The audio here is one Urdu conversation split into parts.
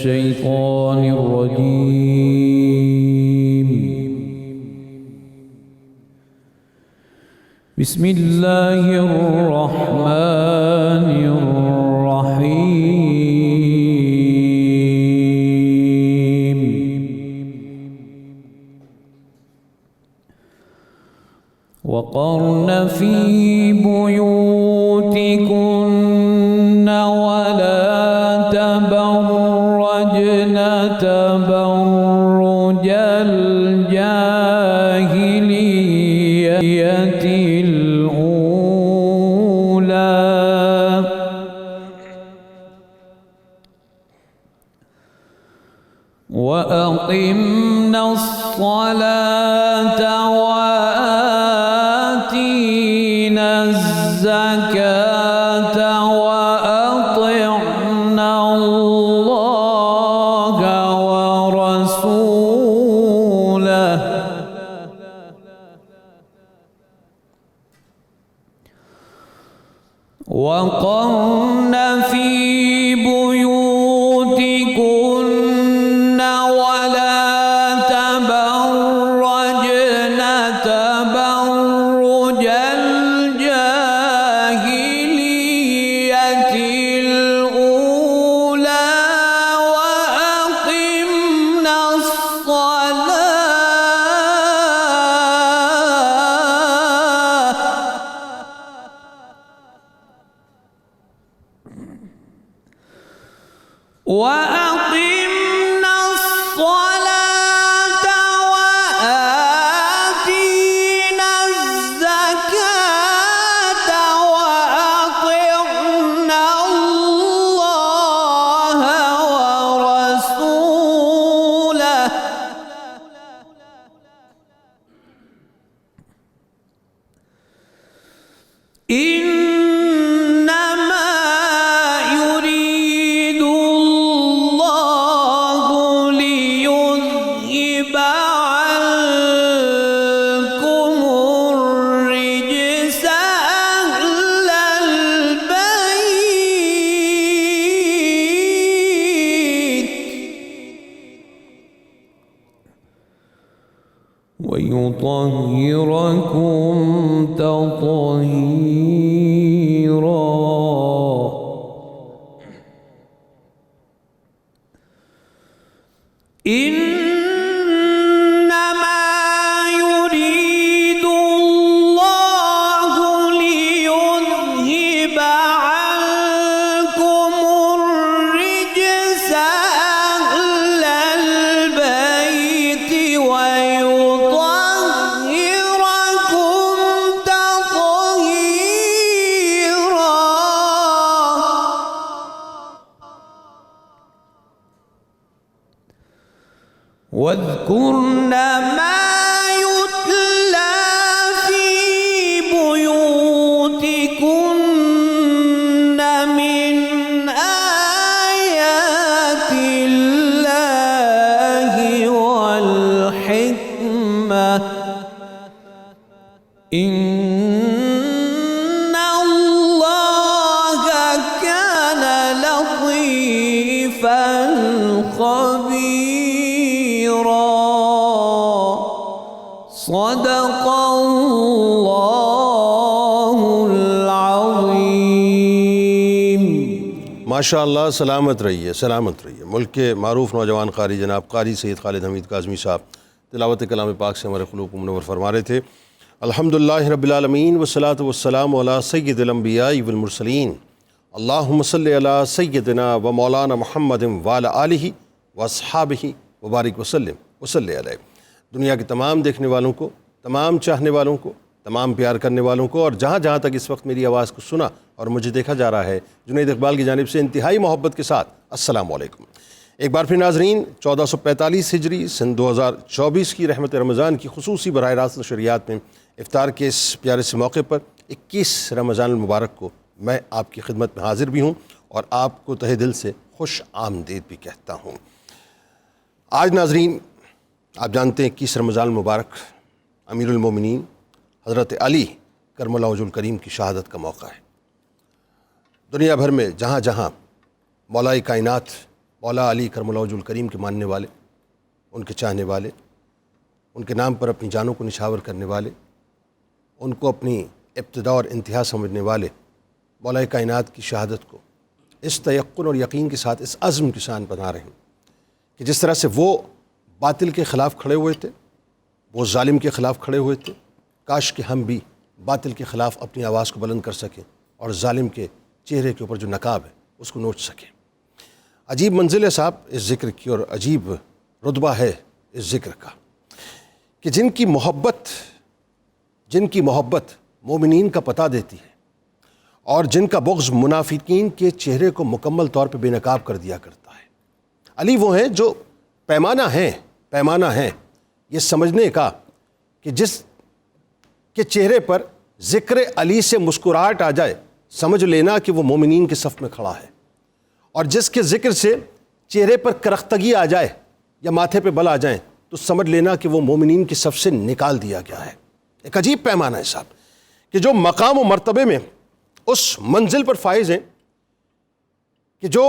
الشيطان الرجيم. بسم الله الرحمن الرحيم. وقرن في بيوتكن ولا تبرجن تبرج الجاهلية الأولى وأقمنا الصلاة وآتينا الزكاة وأطعنا الله ورسوله وقرن في بيوتكن ولا تبرجن تبرج الجاهلية الأولى وأقمنا الصلاة وآتينا الزكاة وأطعنا الله ورسوله إنما يريد الله ليذهب عنكم الرجس أهل البيت ويطهركم تطهيرا. إنما يريد الله ليذهب عنكم الرجس أهل البيت ويطهركم تطهيرا. واذكرن ما يتلى في بيوتكن من آيات الله والحكمة إن الله كان لطيفا خبيرا. صدق الله العظيم. ماشاء اللہ، سلامت رہیے، سلامت رہیے. ملک کے معروف نوجوان قاری جناب قاری سید خالد حمید کاظمی صاحب تلاوت کلام پاک سے ہمارے قلوب کو منور فرما رہے تھے. الحمدللہ رب العالمین والصلاة والسلام علی سید الانبیاء والمرسلین. اللہم صلی علی سیدنا و مولانا محمد وعلی آلہ واصحابہ وبارک وسلم وصلی علیہ. دنیا کے تمام دیکھنے والوں کو، تمام چاہنے والوں کو، تمام پیار کرنے والوں کو، اور جہاں جہاں تک اس وقت میری آواز کو سنا اور مجھے دیکھا جا رہا ہے، جنید اقبال کی جانب سے انتہائی محبت کے ساتھ السلام علیکم. ایک بار پھر ناظرین، 1445 ہجری سن 2024 کی رحمت رمضان کی خصوصی براہ راست نشریات میں افطار کے اس پیارے سے موقع پر 21 رمضان المبارک کو میں آپ کی خدمت میں حاضر بھی ہوں اور آپ کو تہہ دل سے خوش آمدید بھی کہتا ہوں. آج ناظرین، آپ جانتے ہیں 21 رمضان المبارک امیر المومنین حضرت علی کرم اللہ وجہ الکریم کی شہادت کا موقع ہے. دنیا بھر میں جہاں جہاں مولا کائنات مولا علی کرم اللہ وجہ الکریم کے ماننے والے، ان کے چاہنے والے، ان کے نام پر اپنی جانوں کو نچھاور کرنے والے، ان کو اپنی ابتدا اور انتہا سمجھنے والے مولا کائنات کی شہادت کو اس تیقن اور یقین کے ساتھ، اس عزم کے ساتھ بنا رہے ہیں کہ جس طرح سے وہ باطل کے خلاف کھڑے ہوئے تھے، وہ ظالم کے خلاف کھڑے ہوئے تھے، کاش کہ ہم بھی باطل کے خلاف اپنی آواز کو بلند کر سکیں اور ظالم کے چہرے کے اوپر جو نقاب ہے اس کو نوچ سکیں۔ عجیب منزل ہے صاحب اس ذکر کی، اور عجیب رتبہ ہے اس ذکر کا کہ جن کی محبت مومنین کا پتہ دیتی ہے اور جن کا بغض منافقین کے چہرے کو مکمل طور پہ بے نقاب کر دیا کرتا ہے۔ علی وہ ہیں جو پیمانہ ہیں یہ سمجھنے کا کہ جس کے چہرے پر ذکر علی سے مسکراہٹ آ جائے سمجھ لینا کہ وہ مومنین کے صف میں کھڑا ہے، اور جس کے ذکر سے چہرے پر کرختگی آ جائے یا ماتھے پہ بل آ جائیں تو سمجھ لینا کہ وہ مومنین کی صف سے نکال دیا گیا ہے۔ ایک عجیب پیمانہ ہے صاحب کہ جو مقام و مرتبے میں اس منزل پر فائز ہیں کہ جو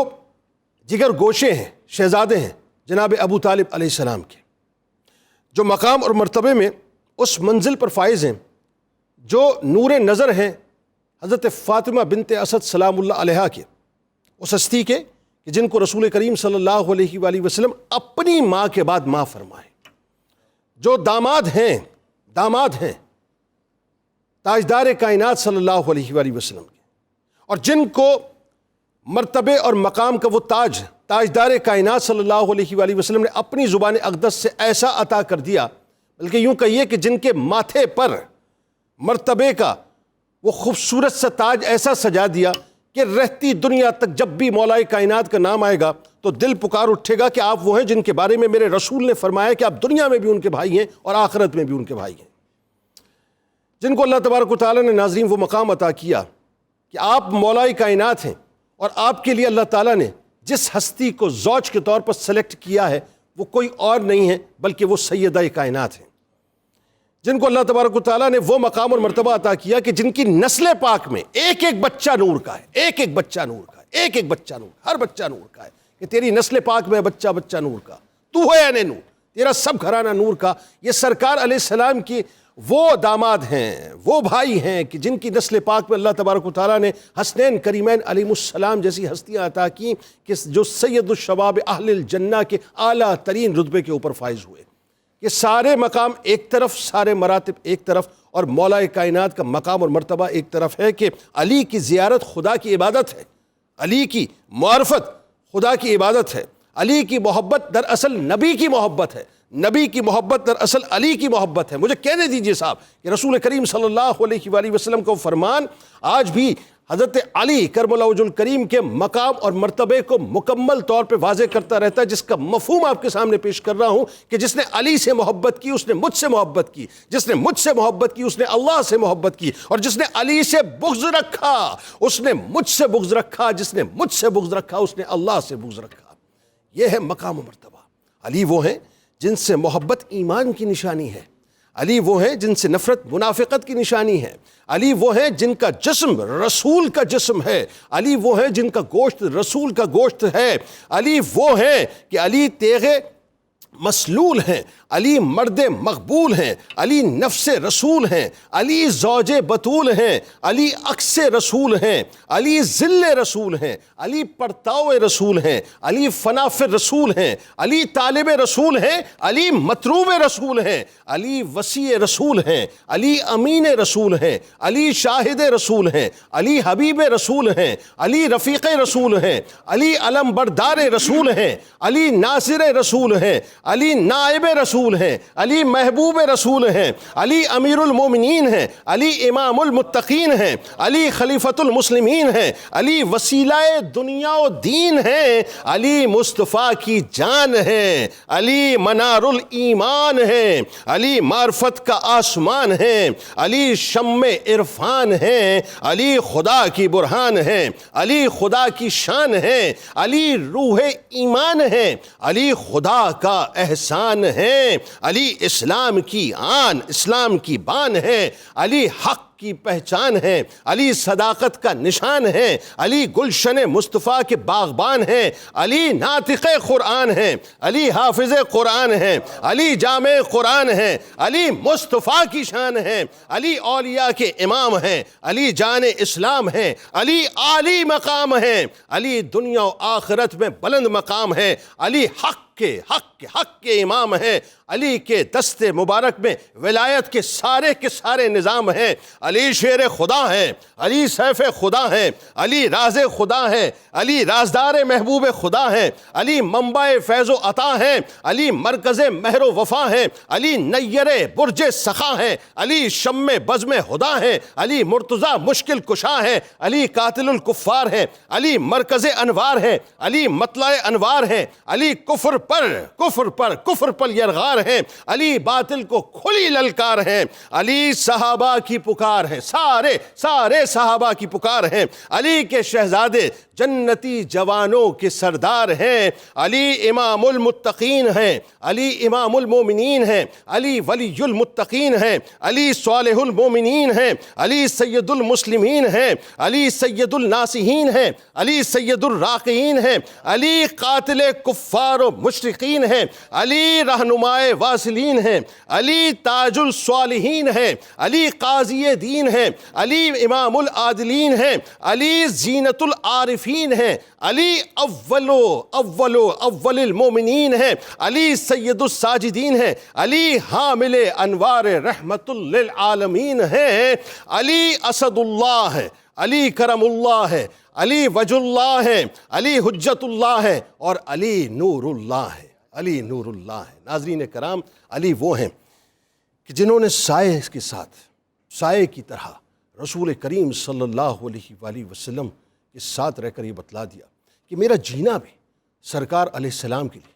جگر گوشے ہیں، شہزادے ہیں جناب ابو طالب علیہ السلام کے، جو مقام اور مرتبے میں اس منزل پر فائز ہیں، جو نور نظر ہیں حضرت فاطمہ بنت اسد سلام اللہ علیہا کے، اس ہستی کے کہ جن کو رسول کریم صلی اللہ علیہ وآلہ وسلم اپنی ماں کے بعد ماں فرمائے، جو داماد ہیں تاجدار کائنات صلی اللہ علیہ وآلہ وسلم کے، اور جن کو مرتبے اور مقام کا وہ تاجدار کائنات صلی اللہ علیہ وآلہ وسلم نے اپنی زبان اقدس سے ایسا عطا کر دیا، بلکہ یوں کہیے کہ جن کے ماتھے پر مرتبے کا وہ خوبصورت سا تاج ایسا سجا دیا کہ رہتی دنیا تک جب بھی مولا کائنات کا نام آئے گا تو دل پکار اٹھے گا کہ آپ وہ ہیں جن کے بارے میں میرے رسول نے فرمایا کہ آپ دنیا میں بھی ان کے بھائی ہیں اور آخرت میں بھی ان کے بھائی ہیں، جن کو اللہ تبارک و تعالیٰ نے ناظرین وہ مقام عطا کیا کہ آپ مولا کائنات ہیں، اور آپ کے لیے اللہ تعالیٰ نے جس ہستی کو زوج کے طور پر سلیکٹ کیا ہے وہ کوئی اور نہیں ہے بلکہ وہ سیدہ کائنات ہیں، جن کو اللہ تبارک و تعالیٰ نے وہ مقام اور مرتبہ عطا کیا کہ جن کی نسل پاک میں ایک ایک بچہ نور کا ہے، ایک ایک بچہ نور کا ہے، ایک ایک بچہ نور، ہر بچہ نور کا ہے، کہ تیری نسل پاک میں بچہ نور کا، تو ہے یعنی نور، تیرا سب گھرانہ نور کا۔ یہ سرکار علیہ السلام کی وہ داماد ہیں، وہ بھائی ہیں کہ جن کی نسل پاک میں اللہ تبارک و تعالیٰ نے حسنین کریمین علیہ السلام جیسی ہستیاں عطا کی کہ جو سید الشباب اہل الجنہ کے اعلیٰ ترین رتبے کے اوپر فائز ہوئے۔ یہ سارے مقام ایک طرف، سارے مراتب ایک طرف، اور مولا کائنات کا مقام اور مرتبہ ایک طرف ہے کہ علی کی زیارت خدا کی عبادت ہے، علی کی معرفت خدا کی عبادت ہے، علی کی محبت دراصل نبی کی محبت ہے، نبی کی محبت دراصل علی کی محبت ہے۔ مجھے کہنے دیجئے صاحب کہ رسول کریم صلی اللہ علیہ وآلہ وسلم کا فرمان آج بھی حضرت علی کرم اللہ وجہ الکریم کے مقام اور مرتبے کو مکمل طور پہ واضح کرتا رہتا ہے، جس کا مفہوم آپ کے سامنے پیش کر رہا ہوں کہ جس نے علی سے محبت کی اس نے مجھ سے محبت کی، جس نے مجھ سے محبت کی اس نے اللہ سے محبت کی، اور جس نے علی سے بغض رکھا اس نے مجھ سے بغض رکھا، جس نے مجھ سے بغض رکھا اس نے اللہ سے بغض رکھا۔ یہ ہے مقام و مرتبہ۔ علی وہ ہیں جن سے محبت ایمان کی نشانی ہے، علی وہ ہیں جن سے نفرت منافقت کی نشانی ہے، علی وہ ہیں جن کا جسم رسول کا جسم ہے، علی وہ ہیں جن کا گوشت رسول کا گوشت ہے، علی وہ ہیں کہ علی تیغ مسلول ہیں، علی مرد مقبول ہیں، علی نفس رسول ہیں، علی زوج بطول ہیں، علی عکس رسول ہیں، علی ذل رسول ہیں، علی پرتاؤ رسول ہیں، علی فنافر رسول ہیں، علی طالب رسول ہیں، علی مطلوب رسول ہیں، علی وسیع رسول ہیں، علی امین رسول ہیں، علی شاہد رسول ہیں، علی حبیب رسول ہیں، علی رفیق رسول ہیں، علی علم بردار رسول ہیں، علی ناصر رسول ہیں، علی نائب رسول ہیں، علی محبوب رسول ہیں، علی امیر المومنین ہیں، علی امام المتقین ہیں، علی خلیفۃ المسلمین ہیں، علی وسیلہ دنیا و دین ہیں، علی مصطفیٰ کی جان ہیں، علی منار الایمان ہیں، علی معرفت کا آسمان ہیں، علی شمع عرفان ہیں، علی خدا کی برہان ہیں، علی خدا کی شان ہیں، علی روح ایمان ہیں، علی خدا کا احسان ہیں، علی اسلام کی آن، اسلام کی بان ہے، علی حق کی پہچان ہیں، علی صداقت کا نشان ہے، علی گلشن مصطفیٰ کے باغبان ہیں، علی ناطق قرآن ہیں، علی حافظ قرآن ہیں، علی جامع قرآن ہیں، علی مصطفیٰ کی شان ہیں، علی اولیاء کے امام ہیں، علی جان اسلام ہیں، علی عالی مقام ہیں، علی دنیا و آخرت میں بلند مقام ہے، علی حق کے امام ہیں، علی کے دست مبارک میں ولایت کے سارے نظام ہیں، علی شیر خدا ہیں، علی سیف خدا ہیں، علی راز خدا ہیں، علی رازدار محبوب خدا ہیں، علی منبع فیض و عطا ہیں، علی مرکز مہر و وفا ہیں، علی نیر برج سخا ہیں، علی شم بزم خدا ہیں، علی مرتضی مشکل کشا ہیں، علی قاتل الکفار ہیں، علی مرکز انوار ہیں، علی مطلع انوار ہیں، علی کفر پر یرغار ہیں، علی باطل کو کھلی للکار ہیں، علی صحابہ کی پکار ہے، سارے صحابہ کی پکار ہیں، علی کے شہزادے جنتی جوانوں کے سردار ہیں، علی امام المتقین ہیں، علی امام المومنین ہیں، علی ولی المتقین ہیں، علی صالح المومنین ہیں، علی سید المسلمین ہیں، علی سید الناسحین ہیں، علی سید الراقعین ہیں، علی قاتل کفار و مشرقین ہیں، علی رہنمائے واصلین ہیں، علی تاج الصالحین ہیں، علی قاضی دین ہیں، علی امام العادلین ہیں، علی زینت العارفین ہیں، علی اول المومنین ہیں، علی سید الساجدین ہیں، علی حامل انوار رحمت للعالمین ہیں، علی اسد اللہ ہے، علی کرم اللہ ہے، علی وجہ اللہ ہے، علی حجت اللہ ہے، اور علی نور اللہ ہے، علی نور اللہ ہے۔ ناظرین کرام، علی وہ ہیں کہ جنہوں نے سائے کے ساتھ، سائے کی طرح رسول کریم صلی اللہ علیہ وآلہ وسلم کے ساتھ رہ کر یہ بتلا دیا کہ میرا جینا بھی سرکار علیہ السلام کے لیے،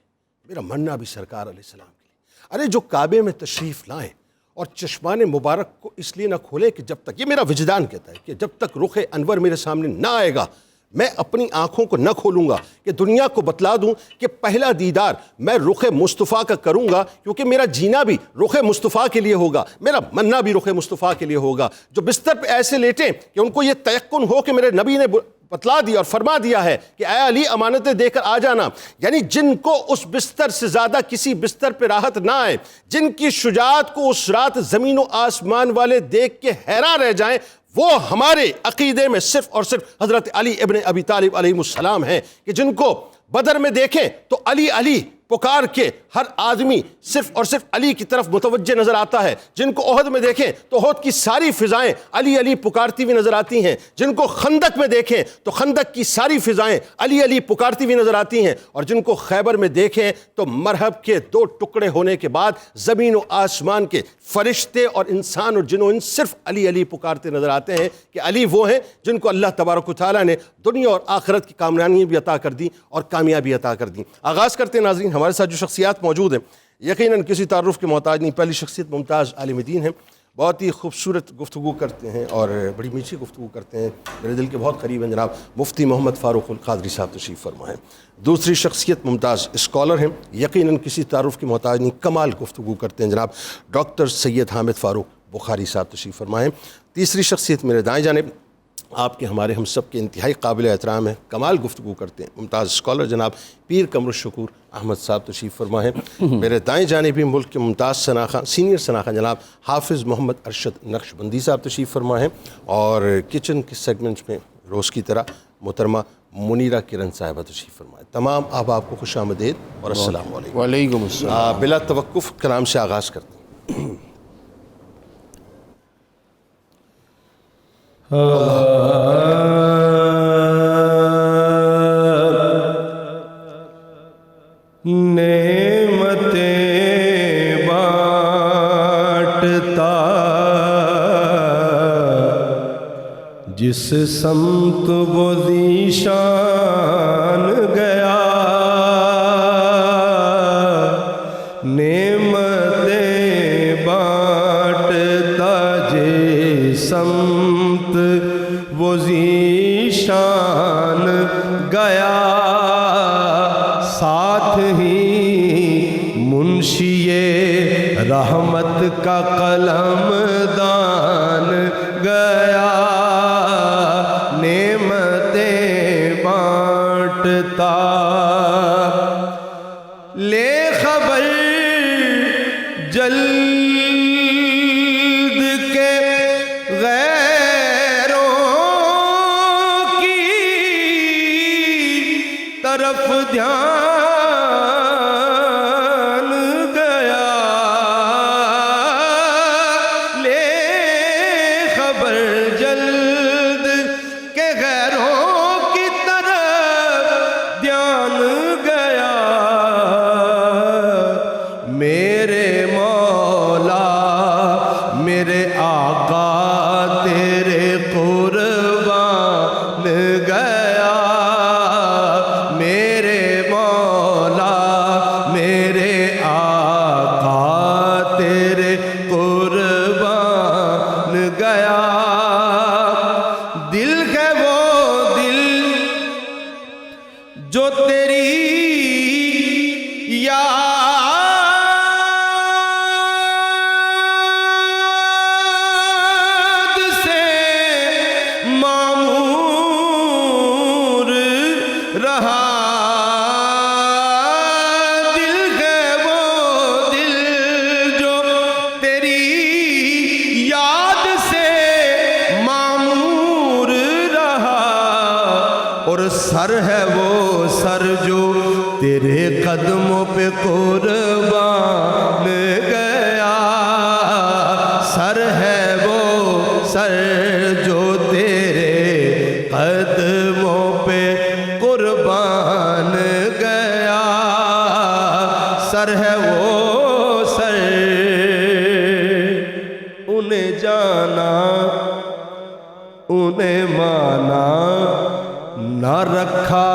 میرا مرنا بھی سرکار علیہ السلام کے لیے۔ ارے جو کعبے میں تشریف لائیں اور چشمان مبارک کو اس لیے نہ کھولے کہ جب تک، یہ میرا وجدان کہتا ہے کہ جب تک رخ انور میرے سامنے نہ آئے گا میں اپنی آنکھوں کو نہ کھولوں گا کہ دنیا کو بتلا دوں کہ پہلا دیدار میں رخ مصطفیٰ کا کروں گا، کیونکہ میرا جینا بھی رخ مصطفیٰ کے لیے ہوگا، میرا مرنا بھی رخ مصطفیٰ کے لیے ہوگا۔ جو بستر پہ ایسے لیٹیں کہ ان کو یہ تیقن ہو کہ میرے نبی نے بتلا دیا اور فرما دیا ہے کہ اے علی امانتیں دے کر آ جانا، یعنی جن کو اس بستر سے زیادہ کسی بستر پہ راحت نہ آئے، جن کی شجاعت کو اس رات زمین و آسمان والے دیکھ کے حیران رہ جائیں، وہ ہمارے عقیدے میں صرف اور صرف حضرت علی ابن ابی طالب علیہ السلام ہیں، کہ جن کو بدر میں دیکھیں تو علی علی پکار کے ہر آدمی صرف اور صرف علی کی طرف متوجہ نظر آتا ہے، جن کو احد میں دیکھیں تو احد کی ساری فضائیں علی علی پکارتی ہوئی نظر آتی ہیں، جن کو خندق میں دیکھیں تو خندق کی ساری فضائیں علی علی پکارتی ہوئی نظر آتی ہیں، اور جن کو خیبر میں دیکھیں تو مرحب کے 2 ٹکڑے ہونے کے بعد زمین و آسمان کے فرشتے اور انسان اور جن و انس صرف علی علی پکارتے نظر آتے ہیں کہ علی وہ ہیں جن کو اللہ تبارک و تعالیٰ نے دنیا اور آخرت کی کامیابیاں بھی عطا کر دی اور کامیابی عطا کر دی۔ آغاز کرتے ہیں ناظرین، ہمارے ساتھ جو شخصیات موجود ہیں یقیناً کسی تعارف کے محتاج نہیں۔ پہلی شخصیت ممتاز عالم دین ہیں، بہت ہی خوبصورت گفتگو کرتے ہیں اور بڑی میٹھی گفتگو کرتے ہیں، میرے دل کے بہت قریب ہیں، جناب مفتی محمد فاروق القادری صاحب تشریف فرما ہیں۔ دوسری شخصیت ممتاز اسکالر ہیں، یقیناً کسی تعارف کے محتاج نہیں، کمال گفتگو کرتے ہیں، جناب ڈاکٹر سید حامد فاروق بخاری صاحب تشریف فرما ہیں۔ تیسری شخصیت میرے دائیں جانب آپ کے ہمارے ہم سب کے انتہائی قابل احترام ہیں، کمال گفتگو کرتے ہیں، ممتاز اسکالر جناب پیر قمر الشکور احمد صاحب تشریف فرما ہیں۔ میرے دائیں جانب بھی ملک کے ممتاز شناخواں، سینئر شناخواں جناب حافظ محمد ارشد نقشبندی صاحب تشریف فرما ہیں، اور کچن کے سیگمنٹ میں روز کی طرح محترمہ منیرہ کرن صاحبہ تشریف فرمائے۔ تمام آپ کو خوش آمدید اور السلام علیکم۔ وعلیکم السلام۔ بلا توقف کلام سے آغاز کرتے ہیں۔ نعمتیں بانٹتا جس سمت وہ ذیشان گیا، نعمتیں بانٹتا جس سمت وہ ذیشان گیا، ساتھ ہی منشی رحمت کا قلم دان گیا نعمتیں بانٹتا لے خبر جلد کے غیروں کی طرف دھیان گیا لے خبر جلد کے غیروں کی طرف دھیان گیا میرے مولا میرے آقا تیرے قربان گیا میرے مولا میرے آقا تیرے قربان گیا دل ہے وہ دل جو تیری یاد سے معمور رہا دل ہے وہ دل جو تیری یاد سے معمور رہا اور سر ہے وہ سر جو تیرے قدموں پہ قربان گیا سر ہے وہ سر جو تیرے قدموں پہ قربان گیا سر ہے وہ سر انہیں جانا انہیں مانا نہ رکھا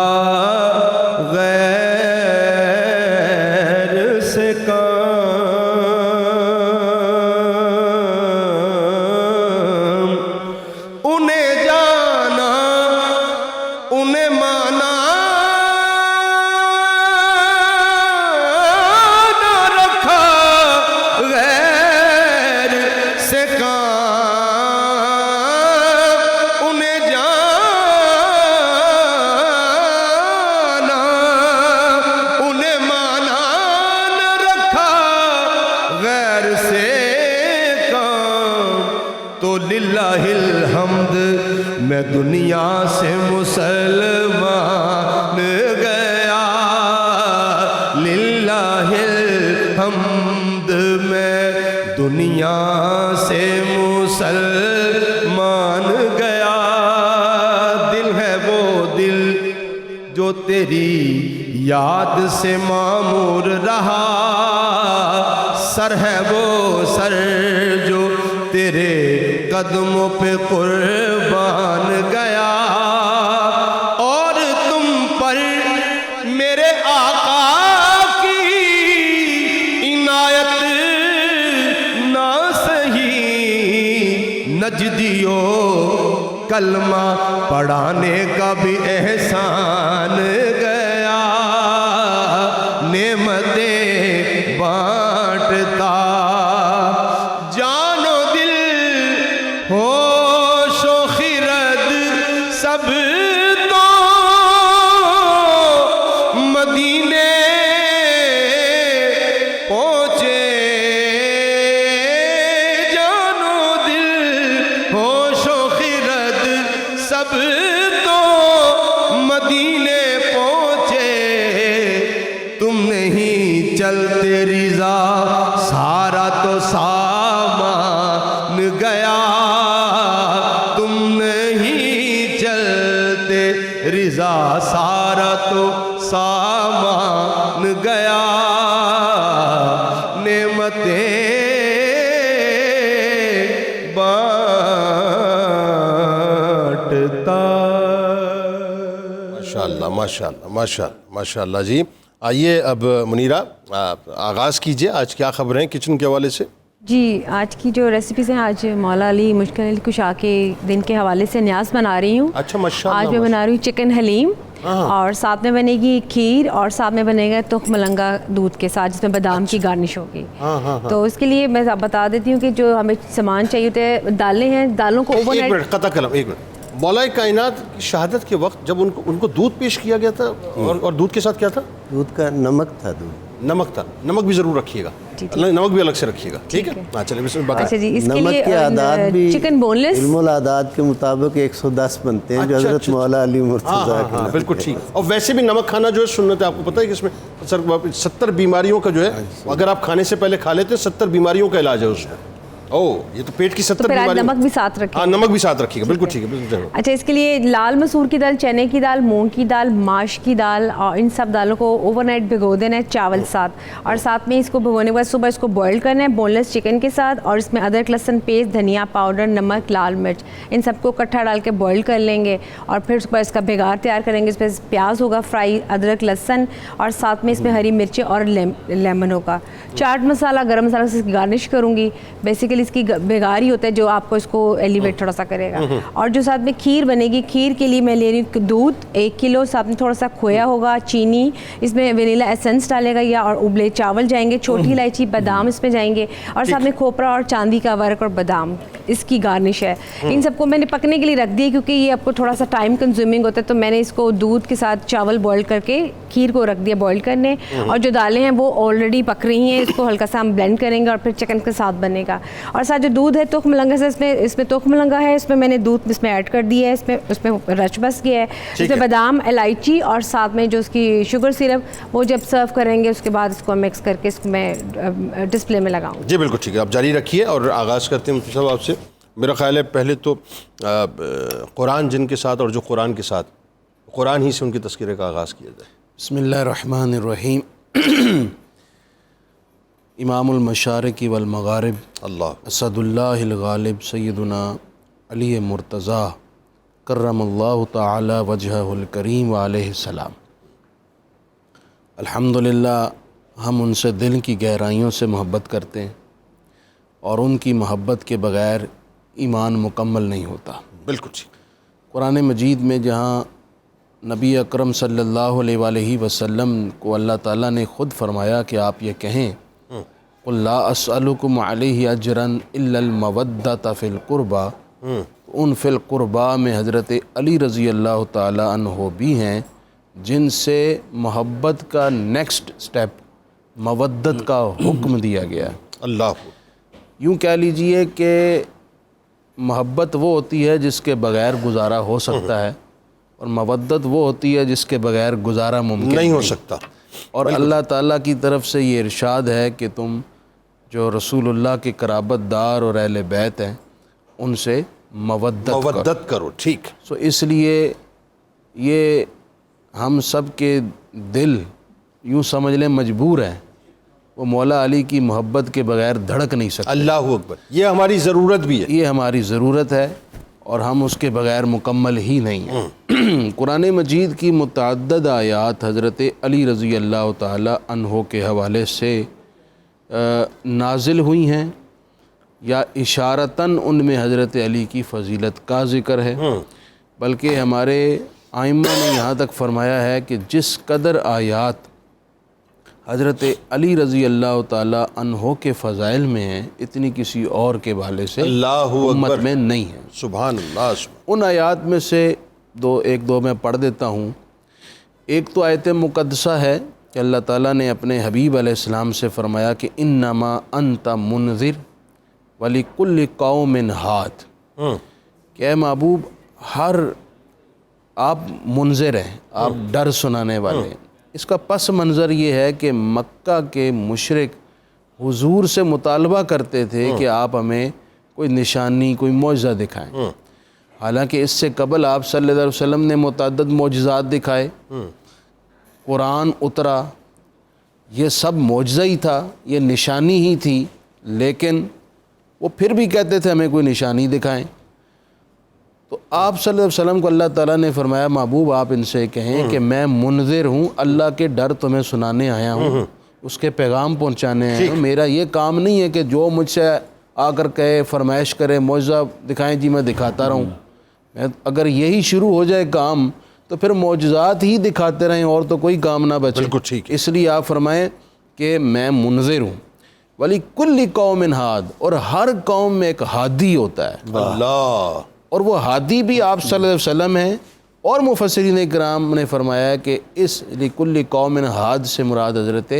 غیر سے کام انہیں جانا انہیں مانا نہ رکھا غیر سے کام انہیں جانا انہیں مانا نہ رکھا غیر سے کام تو للہ الحمد میں دنیا سے مسلمان گیا للہ الحمد میں دنیا سے مسلمان گیا دل ہے وہ دل جو تیری یاد سے معمور رہا سر ہے وہ سر جو تیرے قدموں پہ قربان گیا اور تم پر میرے آقا کی عنایت نہ سہی نجدیوں کلمہ پڑھانے کا بھی احسان گیا نعمتیں بانٹتا جان و دل ہوش و خرد سب تو مدینے پہنچے جان و دل ہوش و خرد سب تو مدینے پہنچے تم نہیں چلتے رضا سارا تو سامان گیا تم نہیں چلتے رضا سارا تو سامان گیا نعمتیں بانٹتا ماشاءاللہ ماشاءاللہ ماشاءاللہ ماشاءاللہ جی آئیے اب منیرہ آغاز کیجئے آج کیا خبریں ہیں کچن کے حوالے سے جی آج کی جو ریسیپیز ہیں آج مولا علی مشکل علی کشا کے دن کے حوالے سے نیاز بنا رہی ہوں اچھا ماشاءاللہ آج میں بنا رہی ہوں چکن حلیم اور ساتھ میں بنے گی کھیر اور ساتھ میں بنے گا تخم ملنگا دودھ کے ساتھ جس میں بادام کی گارنش ہوگی. تو اس کے لیے میں بتا دیتی ہوں کہ جو ہمیں سامان چاہیے ہوتے ہیں دالیں ہیں, دالوں کو اوور ایک منٹ قطع کلام, ایک منٹ. مولا کائنات کی شہادت کے وقت جب ان کو دودھ پیش کیا گیا تھا اور دودھ کے ساتھ کیا تھا؟ دودھ کا نمک تھا. نمک تھا. نمک بھی ضرور رکھیے گا, نمک بھی الگ سے رکھیے گا, ٹھیک ہے. ہاں چلیں بسم اللہ. اچھا جی, اس کے نمک کے اعداد بھی چکن بون لیس علم الاعداد کے مطابق 110 بنتے ہیں جو حضرت مولا علی مرتضیٰ کے. ہاں بالکل ٹھیک. اور ویسے بھی نمک کھانا جو ہے سنت ہے, آپ کو پتہ ہے کہ اس میں 70 بیماریوں کا جو ہے اگر آپ کھانے سے پہلے کھا لیتے ہیں 70 بیماریوں کا علاج ہے اس میں. یہ تو پیٹ کی 70 بیماریاں. نمک بھی ساتھ رکھیے. ہاں نمک بھی ساتھ رکھیے گا, بالکل ٹھیک ہے. اچھا, اس کے لیے لال مسور کی دال, چنے کی دال, مونگ کی دال, ماش کی دال اور ان سب دالوں کو اوور نائٹ بھگو دینا ہے چاول ساتھ, اور ساتھ میں اس کو بھگونے کے بعد صبح اس کو بوائل کرنا ہے بون لیس چکن کے ساتھ, اور اس میں ادرک لہسن پیسٹ, دھنیا پاؤڈر, نمک, لال مرچ, ان سب کو اکٹھا ڈال کے بوائل کر لیں گے, اور پھر اس کے بعد اس کا بھگار تیار کریں گے. اس میں پیاز ہوگا فرائی, ادرک لہسن, اور ساتھ میں اس میں ہری مرچیں اور لیمن ہوگا. چاٹ مسالہ, گرم مسالہ سے گارنش کروں گی. بیسیکلی اس کی بھگار ہوتا ہے جو آپ کو اس کو ایلیویٹ تھوڑا سا کرے گا. اور جو ساتھ میں کھیر بنے گی, کھیر کے لیے میں لے رہی ہوں دودھ 1 کلو, ساتھ میں تھوڑا سا کھویا ہوگا, چینی, اس میں ونیلا ایسنس ڈالے گا یا, اور ابلے چاول جائیں گے, چھوٹی الائچی, بادام اس میں جائیں گے, اور ساتھ میں کھوپرا اور چاندی کا ورق اور بادام, اس کی گارنش ہے. ان سب کو میں نے پکنے کے لیے رکھ دیا کیونکہ یہ آپ کو تھوڑا سا ٹائم کنزیومنگ ہوتا ہے, تو میں نے اس کو دودھ کے ساتھ چاول بوائل کر کے کھیر کو رکھ دیا بوائل کرنے. اور جو دالیں ہیں وہ آلریڈی پک رہی ہیں, اس کو ہلکا سا ہم بلینڈ کریں گے اور پھر چکن کے ساتھ بنے گا. اور ساتھ جو دودھ ہے تخم ملنگا سے, اس میں تخم ملنگا ہے, اس میں میں نے دودھ اس میں ایڈ کر دیا ہے, اس میں رچ بس گیا ہے. اس میں بادام, الائچی اور ساتھ میں جو اس کی شوگر سیرپ, وہ جب سرو کریں گے اس کے بعد اس کو مکس کر کے اس کو میں ڈسپلے میں لگاؤں. جی بالکل ٹھیک ہے, آپ جاری رکھیے اور آغاز کرتے ہیں مفتی صاحب آپ سے. میرا خیال ہے پہلے تو قرآن جن کے ساتھ اور جو قرآن کے ساتھ, قرآن ہی سے ان کے تذکرے کا آغاز کیا جائے. بسم اللہ الرحمن الرحیم. امام المشارق والمغارب اللہ اسد اللہ الغالب سیدنا علی مرتضیٰ کرم اللہ تعالی وجہہ الکریم وعلیہ السلام. الحمدللہ ہم ان سے دل کی گہرائیوں سے محبت کرتے ہیں, اور ان کی محبت کے بغیر ایمان مکمل نہیں ہوتا. بالکل ٹھیک. قرآن مجید میں جہاں نبی اکرم صلی اللہ علیہ وآلہ وسلم کو اللہ تعالیٰ نے خود فرمایا کہ آپ یہ کہیں قُلْ لَا أَسْأَلُكُمْ عَلَيْهِ أَجْرًا إِلَّا الْمَوَدَّةَ فِي الْقُرْبَى, ان فی القربا میں حضرت علی رضی اللہ تعالیٰ عنہ بھی ہیں جن سے محبت کا نیکسٹ سٹیپ مودت کا حکم دیا گیا. اللہ یوں کہہ لیجئے کہ محبت وہ ہوتی ہے جس کے بغیر گزارا ہو سکتا ہے, اور مودت وہ ہوتی ہے جس کے بغیر گزارا ممکن نہیں ہو سکتا. اور اللہ تعالیٰ کی طرف سے یہ ارشاد ہے کہ تم جو رسول اللہ کے قرابت دار اور اہل بیت ہیں ان سے مودت کرو. ٹھیک. سو اس لیے یہ ہم سب کے دل یوں سمجھ لیں مجبور ہیں, وہ مولا علی کی محبت کے بغیر دھڑک نہیں سکتے. اللہ اکبر. یہ ہماری ضرورت بھی ہے, یہ ہماری ضرورت ہے, اور ہم اس کے بغیر مکمل ہی نہیں ہیں. قرآن مجید کی متعدد آیات حضرت علی رضی اللہ تعالی عنہ کے حوالے سے نازل ہوئی ہیں, یا اشارتاً ان میں حضرت علی کی فضیلت کا ذکر ہے. بلکہ ہمارے آئمہ نے یہاں تک فرمایا ہے کہ جس قدر آیات حضرت علی رضی اللہ تعالی عنہ کے فضائل میں ہیں اتنی کسی اور کے حوالے سے اللہ امت اکبر میں نہیں ہے. سبحان اللہ. ان آیات میں سے ایک دو میں پڑھ دیتا ہوں. ایک تو آیت مقدسہ ہے کہ اللہ تعالیٰ نے اپنے حبیب علیہ السلام سے فرمایا کہ انما انت منذر ولکل قوم ہاد, کہ اے محبوب ہر آپ منذر ہیں, آپ ڈر سنانے والے ہیں. اس کا پس منظر یہ ہے کہ مکہ کے مشرک حضور سے مطالبہ کرتے تھے کہ آپ ہمیں کوئی نشانی, کوئی معجزہ دکھائیں. حالانکہ اس سے قبل آپ صلی اللہ علیہ وسلم نے متعدد معجزات دکھائے, قرآن اترا, یہ سب معجزہ ہی تھا, یہ نشانی ہی تھی, لیکن وہ پھر بھی کہتے تھے ہمیں کوئی نشانی دکھائیں. تو آپ صلی اللہ علیہ وسلم کو اللہ تعالیٰ نے فرمایا محبوب آپ ان سے کہیں کہ میں منذر ہوں, اللہ کے ڈر تمہیں سنانے آیا ہوں, اس کے پیغام پہنچانے آیا ہوں. میرا یہ کام نہیں ہے کہ جو مجھ سے آ کر کہے, فرمائش کرے, معجزہ دکھائیں, جی میں دکھاتا رہوں. اگر یہی شروع ہو جائے کام تو پھر معجزات ہی دکھاتے رہیں اور تو کوئی کام نہ بچے. بالکل ٹھیک ہے. اس لیے آپ فرمائیں کہ میں منذر ہوں. ولی کل قوم ہاد، اور ہر قوم میں ایک ہادی ہوتا ہے. اللہ. اور وہ ہادی بھی آپ صلی اللہ علیہ وسلم ہیں. اور مفسرین کرام نے فرمایا ہے کہ اس لکل قوم ہاد سے مراد حضرت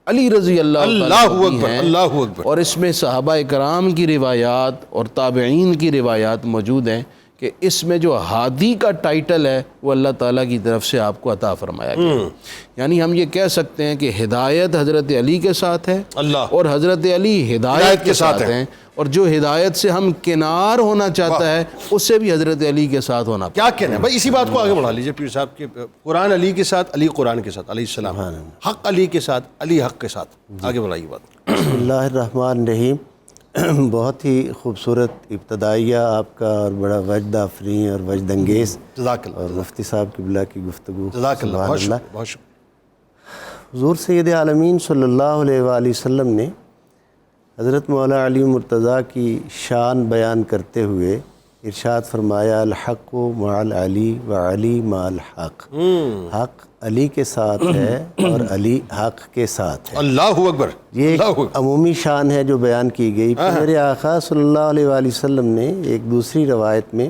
علی رضی اللہ اکبر. ہیں. اللہ اکبر. اور اس میں صحابہ کرام کی روایات اور تابعین کی روایات موجود ہیں کہ اس میں جو ہادی کا ٹائٹل ہے وہ اللہ تعالیٰ کی طرف سے آپ کو عطا فرمایا گیا. یعنی ہم یہ کہہ سکتے ہیں کہ ہدایت حضرت علی کے ساتھ ہے اللہ. اور حضرت علی ہدایت کے ساتھ ہیں. اور جو ہدایت سے ہم کنار ہونا چاہتا ہے اس سے بھی حضرت علی کے ساتھ ہونا. کیا کہنا ہے بھائی، اسی بات کو آگے بڑھا لیجیے پیر صاحب کہ قرآن علی کے ساتھ، علی قرآن کے ساتھ علیہ السلام، حق علی کے ساتھ، علی حق کے ساتھ. آگے بڑھائیے بات. بسم اللہ الرحمن الرحیم. بہت ہی خوبصورت ابتدائیہ آپ کا، اور بڑا وجد آفرین اور وجد انگیز. جزاک اللہ. اور مفتی صاحب قبلہ کی گفتگو. جزاک اللہ. سبحان بہت اللہ. شکریہ، بہت شکریہ. حضور سید عالمین صلی اللہ علیہ وآلہ وسلم نے حضرت مولا علی مرتضیٰ کی شان بیان کرتے ہوئے ارشاد فرمایا الحق مع العلی و علی مع الحق. حق علی کے ساتھ ہے اور علی حق کے ساتھ ہے. اللہ اکبر. یہ ایک عمومی شان ہے جو بیان کی گئی. میرے آقا صلی اللہ علیہ وآلہ وسلم نے ایک دوسری روایت میں،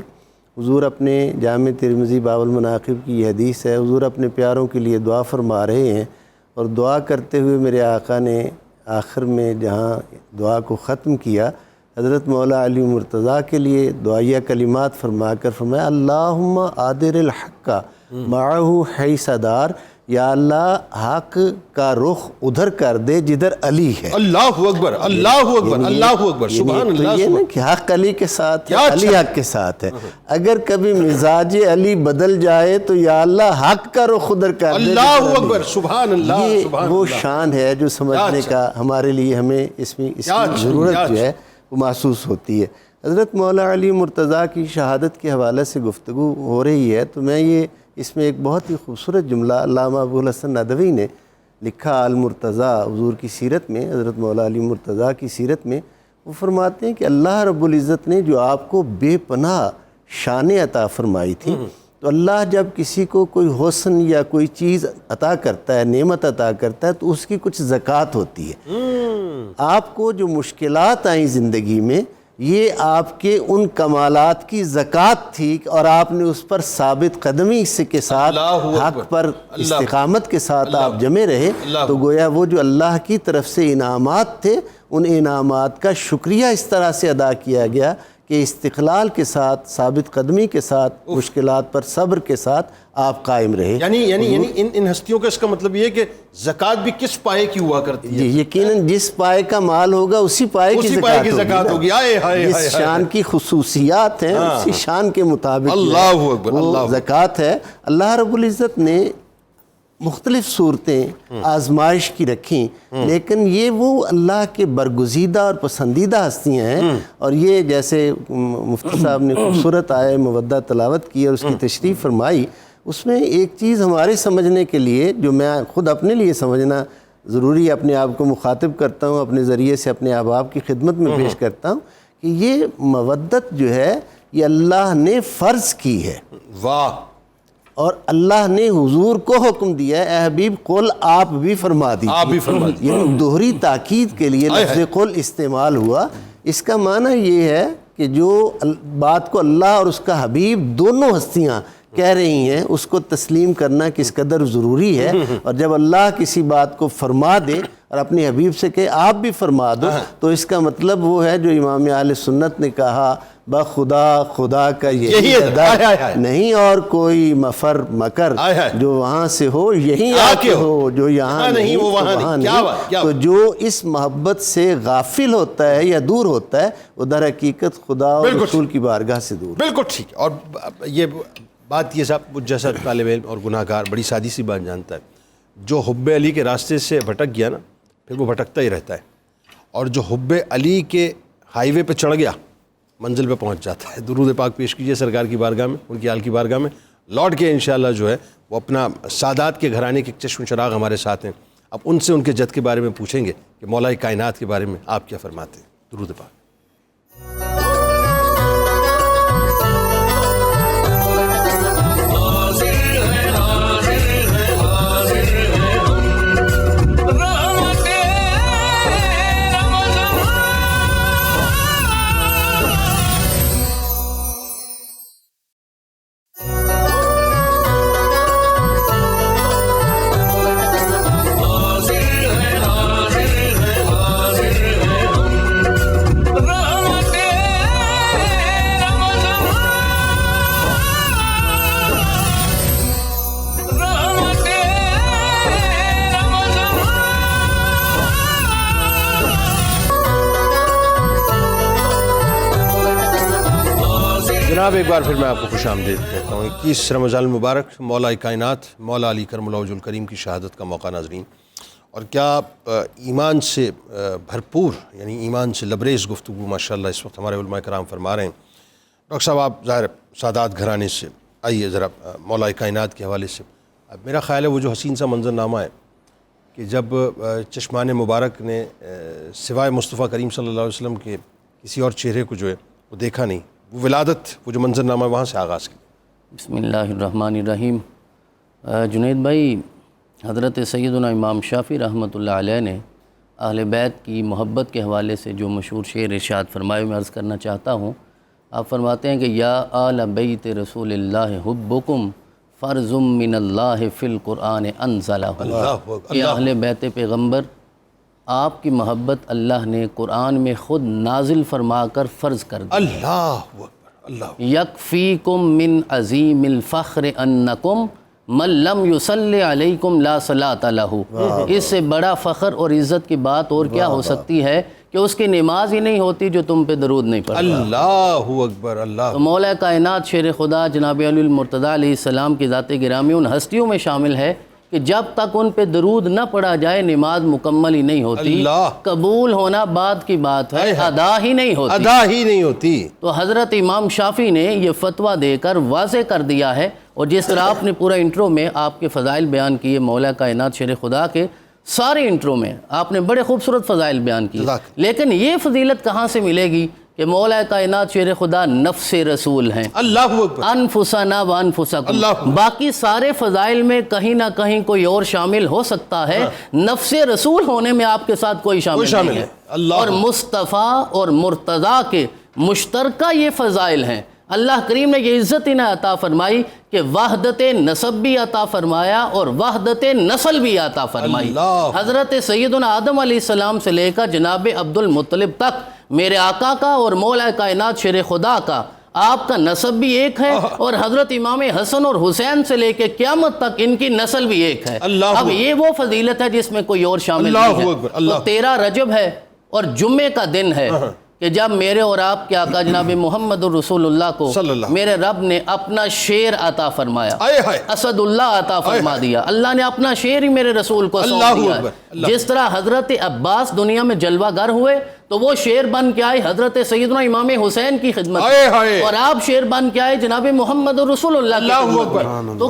حضور اپنے جامع ترمذی باب المناقب کی یہ حدیث ہے، حضور اپنے پیاروں کے لیے دعا فرما رہے ہیں اور دعا کرتے ہوئے میرے آقا نے آخر میں جہاں دعا کو ختم کیا، حضرت مولا علی مرتضیٰ کے لیے دعائیہ کلمات فرما کر فرمایا اللہم آدر الحق معہو حیث دار. یا اللہ حق کا رخ ادھر کر دے جدھر علی ہے. اللہ اکبر. اللہ اکبر. اللہ اکبر. سبحان اللہ. یہ نا کہ حق علی کے ساتھ ہے، علی حق کے ساتھ ہے. اگر کبھی مزاج علی بدل جائے تو یا اللہ حق کا رخ ادھر کر دے. اللہ اکبر. سبحان اللہ. یہ وہ شان ہے جو سمجھنے کا ہمارے لیے ہمیں اس کی ضرورت جو ہے وہ محسوس ہوتی ہے. حضرت مولا علی مرتضیٰ کی شہادت کے حوالے سے گفتگو ہو رہی ہے تو میں یہ اس میں ایک بہت ہی خوبصورت جملہ علامہ ابو الحسن ندوی نے لکھا المرتضیٰ حضور کی سیرت میں، حضرت مولا علی مرتضیٰ کی سیرت میں. وہ فرماتے ہیں کہ اللہ رب العزت نے جو آپ کو بے پناہ شان عطا فرمائی تھی، تو اللہ جب کسی کو کوئی حسن یا کوئی چیز عطا کرتا ہے، نعمت عطا کرتا ہے، تو اس کی کچھ زکوٰۃ ہوتی ہے. آپ کو جو مشکلات آئیں زندگی میں، یہ آپ کے ان کمالات کی زکوٰۃ تھی اور آپ نے اس پر ثابت قدمی کے ساتھ حق پر استقامت کے ساتھ آپ جمے رہے. تو گویا وہ جو اللہ کی طرف سے انعامات تھے، ان انعامات کا شکریہ اس طرح سے ادا کیا گیا کہ استقلال کے ساتھ، ثابت قدمی کے ساتھ، مشکلات پر صبر کے ساتھ آپ قائم رہے. یعنی ان ہستیوں کا اس کا مطلب یہ ہے کہ زکوٰۃ بھی کس پائے کی ہوا کرتی ہے؟ یقیناً جس پائے کا مال ہوگا اسی پائے کی زکوٰۃ ہوگی. جس شان کی خصوصیات ہیں اسی شان کے مطابق اللہ اکبر زکوٰۃ ہے. اللہ رب العزت نے مختلف صورتیں آزمائش کی رکھیں، لیکن یہ وہ اللہ کے برگزیدہ اور پسندیدہ ہستیاں ہیں. اور یہ جیسے مفتی صاحب نے خوبصورت آیہ مودہ تلاوت کی اور اس کی تشریح فرمائی، اس میں ایک چیز ہمارے سمجھنے کے لیے جو میں خود اپنے لیے سمجھنا ضروری اپنے آپ کو مخاطب کرتا ہوں، اپنے ذریعے سے اپنے احباب کی خدمت میں پیش کرتا ہوں کہ یہ مودت جو ہے یہ اللہ نے فرض کی ہے. واہ. اور اللہ نے حضور کو حکم دیا ہے اے حبیب قل آپ بھی فرما دیجیے. آپ بھی فرما دیجیے. یعنی دوہری تاکید کے لیے لفظ قل استعمال ہوا. اس کا معنی یہ ہے کہ جو بات کو اللہ اور اس کا حبیب دونوں ہستیاں کہہ رہی ہیں اس کو تسلیم کرنا کس قدر ضروری ہے. اور جب اللہ کسی بات کو فرما دے اور اپنے حبیب سے کہے آپ بھی فرما دو، تو اس کا مطلب وہ ہے جو امام اہل سنت نے کہا بخدا خدا کا یہی در نہیں اور کوئی مفر مکر، جو وہاں سے ہو یہی آ کے ہو، جو یہاں نہیں وہ وہاں نہیں. تو جو اس محبت سے غافل ہوتا ہے یا دور ہوتا ہے وہ در حقیقت خدا اور رسول کی بارگاہ سے دور. بالکل ٹھیک. اور یہ بات یہ صاحب جیسا طالب علم اور گناہ گار بڑی سادی سی بات جانتا ہے، جو حب علی کے راستے سے بھٹک گیا نا پھر وہ بھٹکتا ہی رہتا ہے، اور جو حب علی کے ہائی وے پہ چڑھ گیا منزل پہ پہنچ جاتا ہے. درود پاک پیش کیجئے سرکار کی بارگاہ میں، ان کی آل کی بارگاہ میں. لوٹ کے انشاءاللہ جو ہے وہ اپنا سادات کے گھرانے کے چشم چراغ ہمارے ساتھ ہیں. اب ان سے ان کے جد کے بارے میں پوچھیں گے کہ مولا کائنات کے بارے میں آپ کیا فرماتے ہیں. درود پاک. جناب ایک بار پھر میں آپ کو خوش آمدید کہتا ہوں. 21 رمضان المبارک مولا کائنات مولا علی کرم اللہ وجہ الکریم کی شہادت کا موقع ناظرین. اور کیا ایمان سے بھرپور یعنی ایمان سے لبریز گفتگو ماشاءاللہ اس وقت ہمارے علماء کرام فرما رہے ہیں. ڈاکٹر صاحب آپ ظاہر سادات گھرانے سے آئیے ذرا مولا کائنات کے حوالے سے. میرا خیال ہے وہ جو حسین سا منظر نامہ ہے کہ جب چشمان مبارک نے سوائے مصطفیٰ کریم صلی اللہ علیہ وسلم کے کسی اور چہرے کو جو ہے وہ دیکھا نہیں, وہ ولادت وہ جو منظر نامہ وہاں سے آغاز کی. بسم اللہ الرحمن الرحیم. جنید بھائی, حضرت سیدنا امام شافعی رحمۃ اللہ علیہ نے اہل بیت کی محبت کے حوالے سے جو مشہور شعر ارشاد فرمائے میں عرض کرنا چاہتا ہوں. آپ فرماتے ہیں کہ یا آل بیت رسول اللہ حبکم فرض من اللہ فی القرآن انزلہ. کہ اہل بیت پیغمبر آپ کی محبت اللہ نے قرآن میں خود نازل فرما کر فرض کر دی. اللہ اکبر, اللہ. یکفیکم من عظیم الفخر انکم من لم یصلی علیکم لا صلاۃ لہ. اس سے بڑا فخر اور عزت کی بات اور کیا ہو سکتی ہے کہ اس کی نماز ہی نہیں ہوتی جو تم پہ درود نہیں پڑھتا. اللہ اکبر, اللہ. تو مولا کائنات شیر خدا جناب علی المرتضیٰ علیہ السلام کی ذات گرامی ان ہستیوں میں شامل ہے کہ جب تک ان پہ درود نہ پڑھا جائے نماز مکمل ہی نہیں ہوتی. اللہ. قبول ہونا بعد کی بات ہے, ادا ہی نہیں ہوتی. ادا ہی نہیں ہوتی. تو حضرت امام شافعی نے یہ فتویٰ دے کر واضح کر دیا ہے. اور جس طرح آپ نے پورا انٹرو میں آپ کے فضائل بیان کیے مولا کائنات شیر خدا کے, سارے انٹرو میں آپ نے بڑے خوبصورت فضائل بیان کیے, لیکن یہ فضیلت کہاں سے ملے گی کہ مولا کائنات شیر خدا نفس رسول ہیں. اللہ اکبر. انفسنا و انفسکم. باقی سارے فضائل میں کہیں نہ کہیں کوئی اور شامل ہو سکتا ہے, نفس رسول ہونے میں آپ کے ساتھ کوئی شامل نہیں ہے. اور مصطفیٰ اور مرتضیٰ کے مشترکہ یہ فضائل ہیں. اللہ کریم نے یہ عزت انہیں عطا فرمائی کہ وحدت نسب بھی عطا فرمایا اور وحدت نسل بھی عطا فرمائی. حضرت سیدنا آدم علیہ السلام سے لے کر جناب عبد المطلب تک میرے آقا کا اور مولا کائنات شیر خدا کا آپ کا نسب بھی ایک ہے, اور حضرت امام حسن اور حسین سے لے کے قیامت تک ان کی نسل بھی ایک ہے. اب یہ وہ فضیلت ہے جس میں کوئی اور شامل نہیں ہے. تو 13 رجب ہے اور جمعے کا دن ہے کہ جب میرے اور آپ کے آقا جناب محمد الرسول اللہ کو میرے رب نے اپنا شیر عطا فرمایا, اسد اللہ عطا فرما دیا. اللہ نے اپنا شیر ہی میرے رسول کو سونپ دیا ہے. جس طرح حضرت عباس دنیا میں جلوہ گر ہوئے تو وہ شیر بن کے آئے حضرت سیدنا امام حسین کی خدمت, اور آپ شیر بن کے آئے جناب محمد الرسول اللہ کی خدمت. تو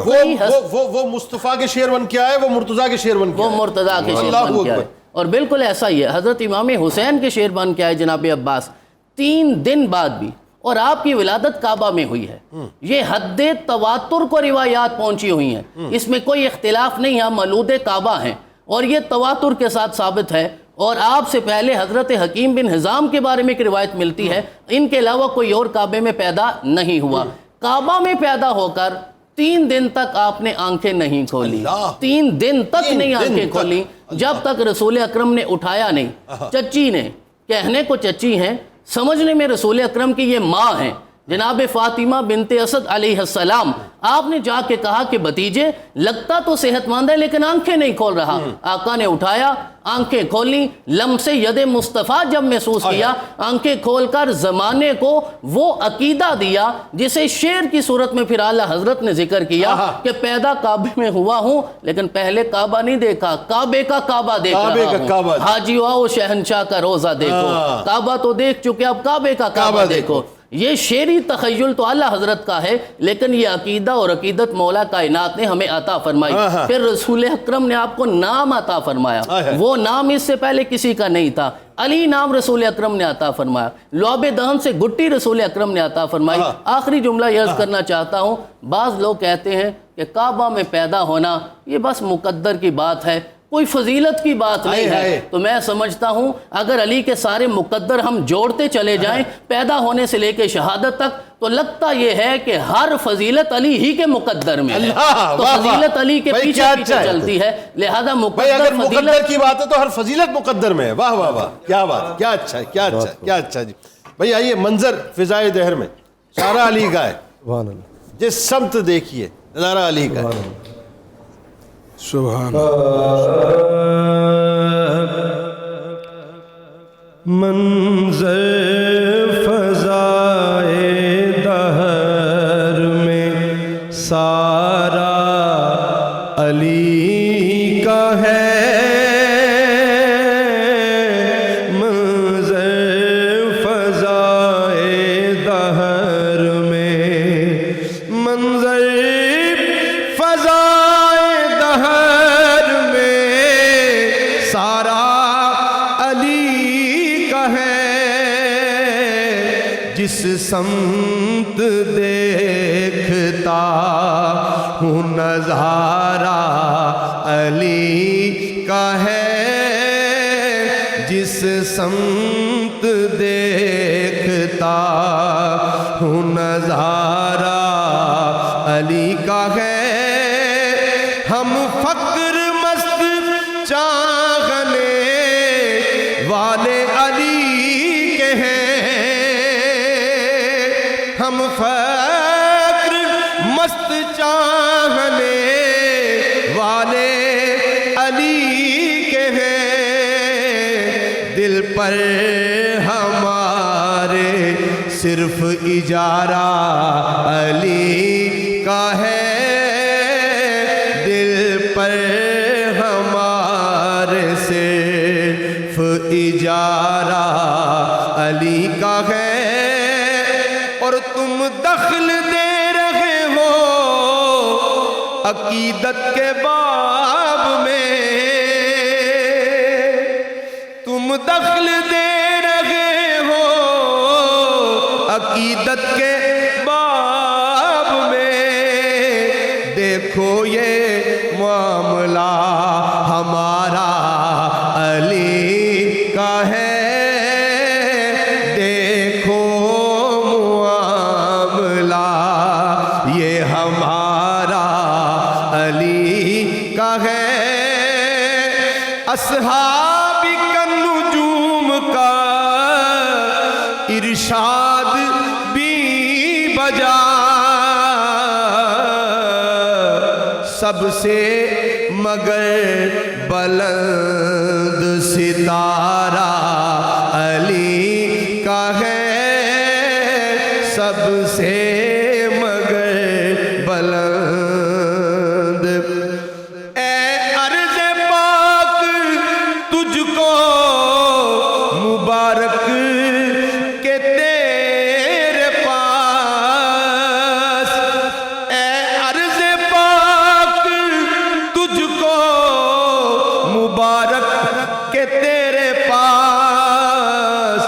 وہ مصطفیٰ کے شیر بن کے آئے, وہ مرتضیٰ کے شیر بن کے آئے, وہ مرتضیٰ کے شیر بن کے آئے. اور بالکل ایسا ہی ہے, حضرت امام حسین کے شیر بن کے آئے جناب عباس 3 دن بعد بھی, اور آپ کی ولادت کعبہ میں ہوئی ہے. یہ حد تواتر کو روایات پہنچی ہوئی ہیں, اس میں کوئی اختلاف نہیں ہے, مولود کعبہ ہیں اور یہ تواتر کے ساتھ ثابت ہے. اور آپ سے پہلے حضرت حکیم بن حزام کے بارے میں ایک روایت ملتی ہے, ان کے علاوہ کوئی اور کعبے میں پیدا نہیں ہوا. کعبہ میں پیدا ہو کر 3 دن تک آپ نے آنکھیں نہیں کھولی, 3 دن تک نہیں آنکھیں کھولی, جب تک رسول اکرم نے اٹھایا نہیں. چچی نے, کہنے کو چچی ہیں, سمجھنے میں رسول اکرم کی یہ ماں ہیں جناب فاطمہ بنت اسد علیہ السلام. آپ نے جا کے کہا کہ بھتیجے لگتا تو صحت مند ہے لیکن آنکھیں نہیں کھول رہا. آقا نے اٹھایا, آنکھیں کھولی, لمس ید مصطفیٰ جب محسوس کیا, آنکھیں کھول کر زمانے کو وہ عقیدہ دیا جسے شعر کی صورت میں پھر اعلیٰ حضرت نے ذکر کیا کہ پیدا کعبے میں ہوا ہوں لیکن پہلے کعبہ نہیں دیکھا, کعبے کا کعبہ دیکھ رہا ہوں. حاجی آؤ شہنشاہ کا روزہ دیکھو, کعبہ تو دیکھ چکے اب کعبے کا کعبہ دیکھو. یہ شعری تخیل تو اعلیٰ حضرت کا ہے, لیکن یہ عقیدہ اور عقیدت مولا کائنات نے ہمیں عطا فرمائی. پھر رسول اکرم نے آپ کو نام عطا فرمایا, وہ نام اس سے پہلے کسی کا نہیں تھا. علی نام رسول اکرم نے عطا فرمایا, لعاب دہن سے گٹی رسول اکرم نے عطا فرمائی. آخری جملہ یہ عرض کرنا چاہتا ہوں, بعض لوگ کہتے ہیں کہ کعبہ میں پیدا ہونا یہ بس مقدر کی بات ہے, کوئی فضیلت کی بات نہیں ہے. تو میں سمجھتا ہوں اگر علی کے سارے مقدر ہم جوڑتے چلے جائیں پیدا ہونے سے لے کے شہادت تک, تو لگتا یہ ہے کہ ہر فضیلت علی ہی کے مقدر میں ہے. تو فضیلت علی کے پیچھے پیچھے چلتی ہے, لہذا مقدر کی بات ہے تو ہر فضیلت مقدر میں ہے. واہ واہ واہ, کیا بات, کیا اچھا, کیا اچھا, کیا اچھا جی. بھائی آئیے, منظر فضائے دہر میں سارا علی کا ہے, جس سمت دیکھیے نظارہ علی کا ہے. سبحان منظر فضائے دہر جس سمت دیکھتا ہوں نظارہ علی کا ہے، جس سمت دیکھتا ہوں نظارہ علی کا ہے، ہم فقر مست چاہنے والے علی کے ہیں، ہم فقر مست چاہنے والے علی کے ہیں، دل پر ہمارے صرف اجارہ علی کا ہے، دل پر ہمارے صرف اجارہ علی کا ہے، اور تم دخل دے رہے ہو عقیدت کے باب میں، تم دخل دے رہے ہو عقیدت کے باب میں، دیکھو یہ معاملہ ہمارا علی کا ہے، دیکھو معاملہ یہ ہمارا علی کا ہے، اصحاب کا نجوم کا ارشاد بھی بجا، سب سے مگر بلند ستارہ علی کا ہے، سب سے مگر بلند، اے عرض پاک تجھ کو مبارک کہ تیرے پاس، اے عرض پاک تجھ کو مبارک کہ تیرے پاس،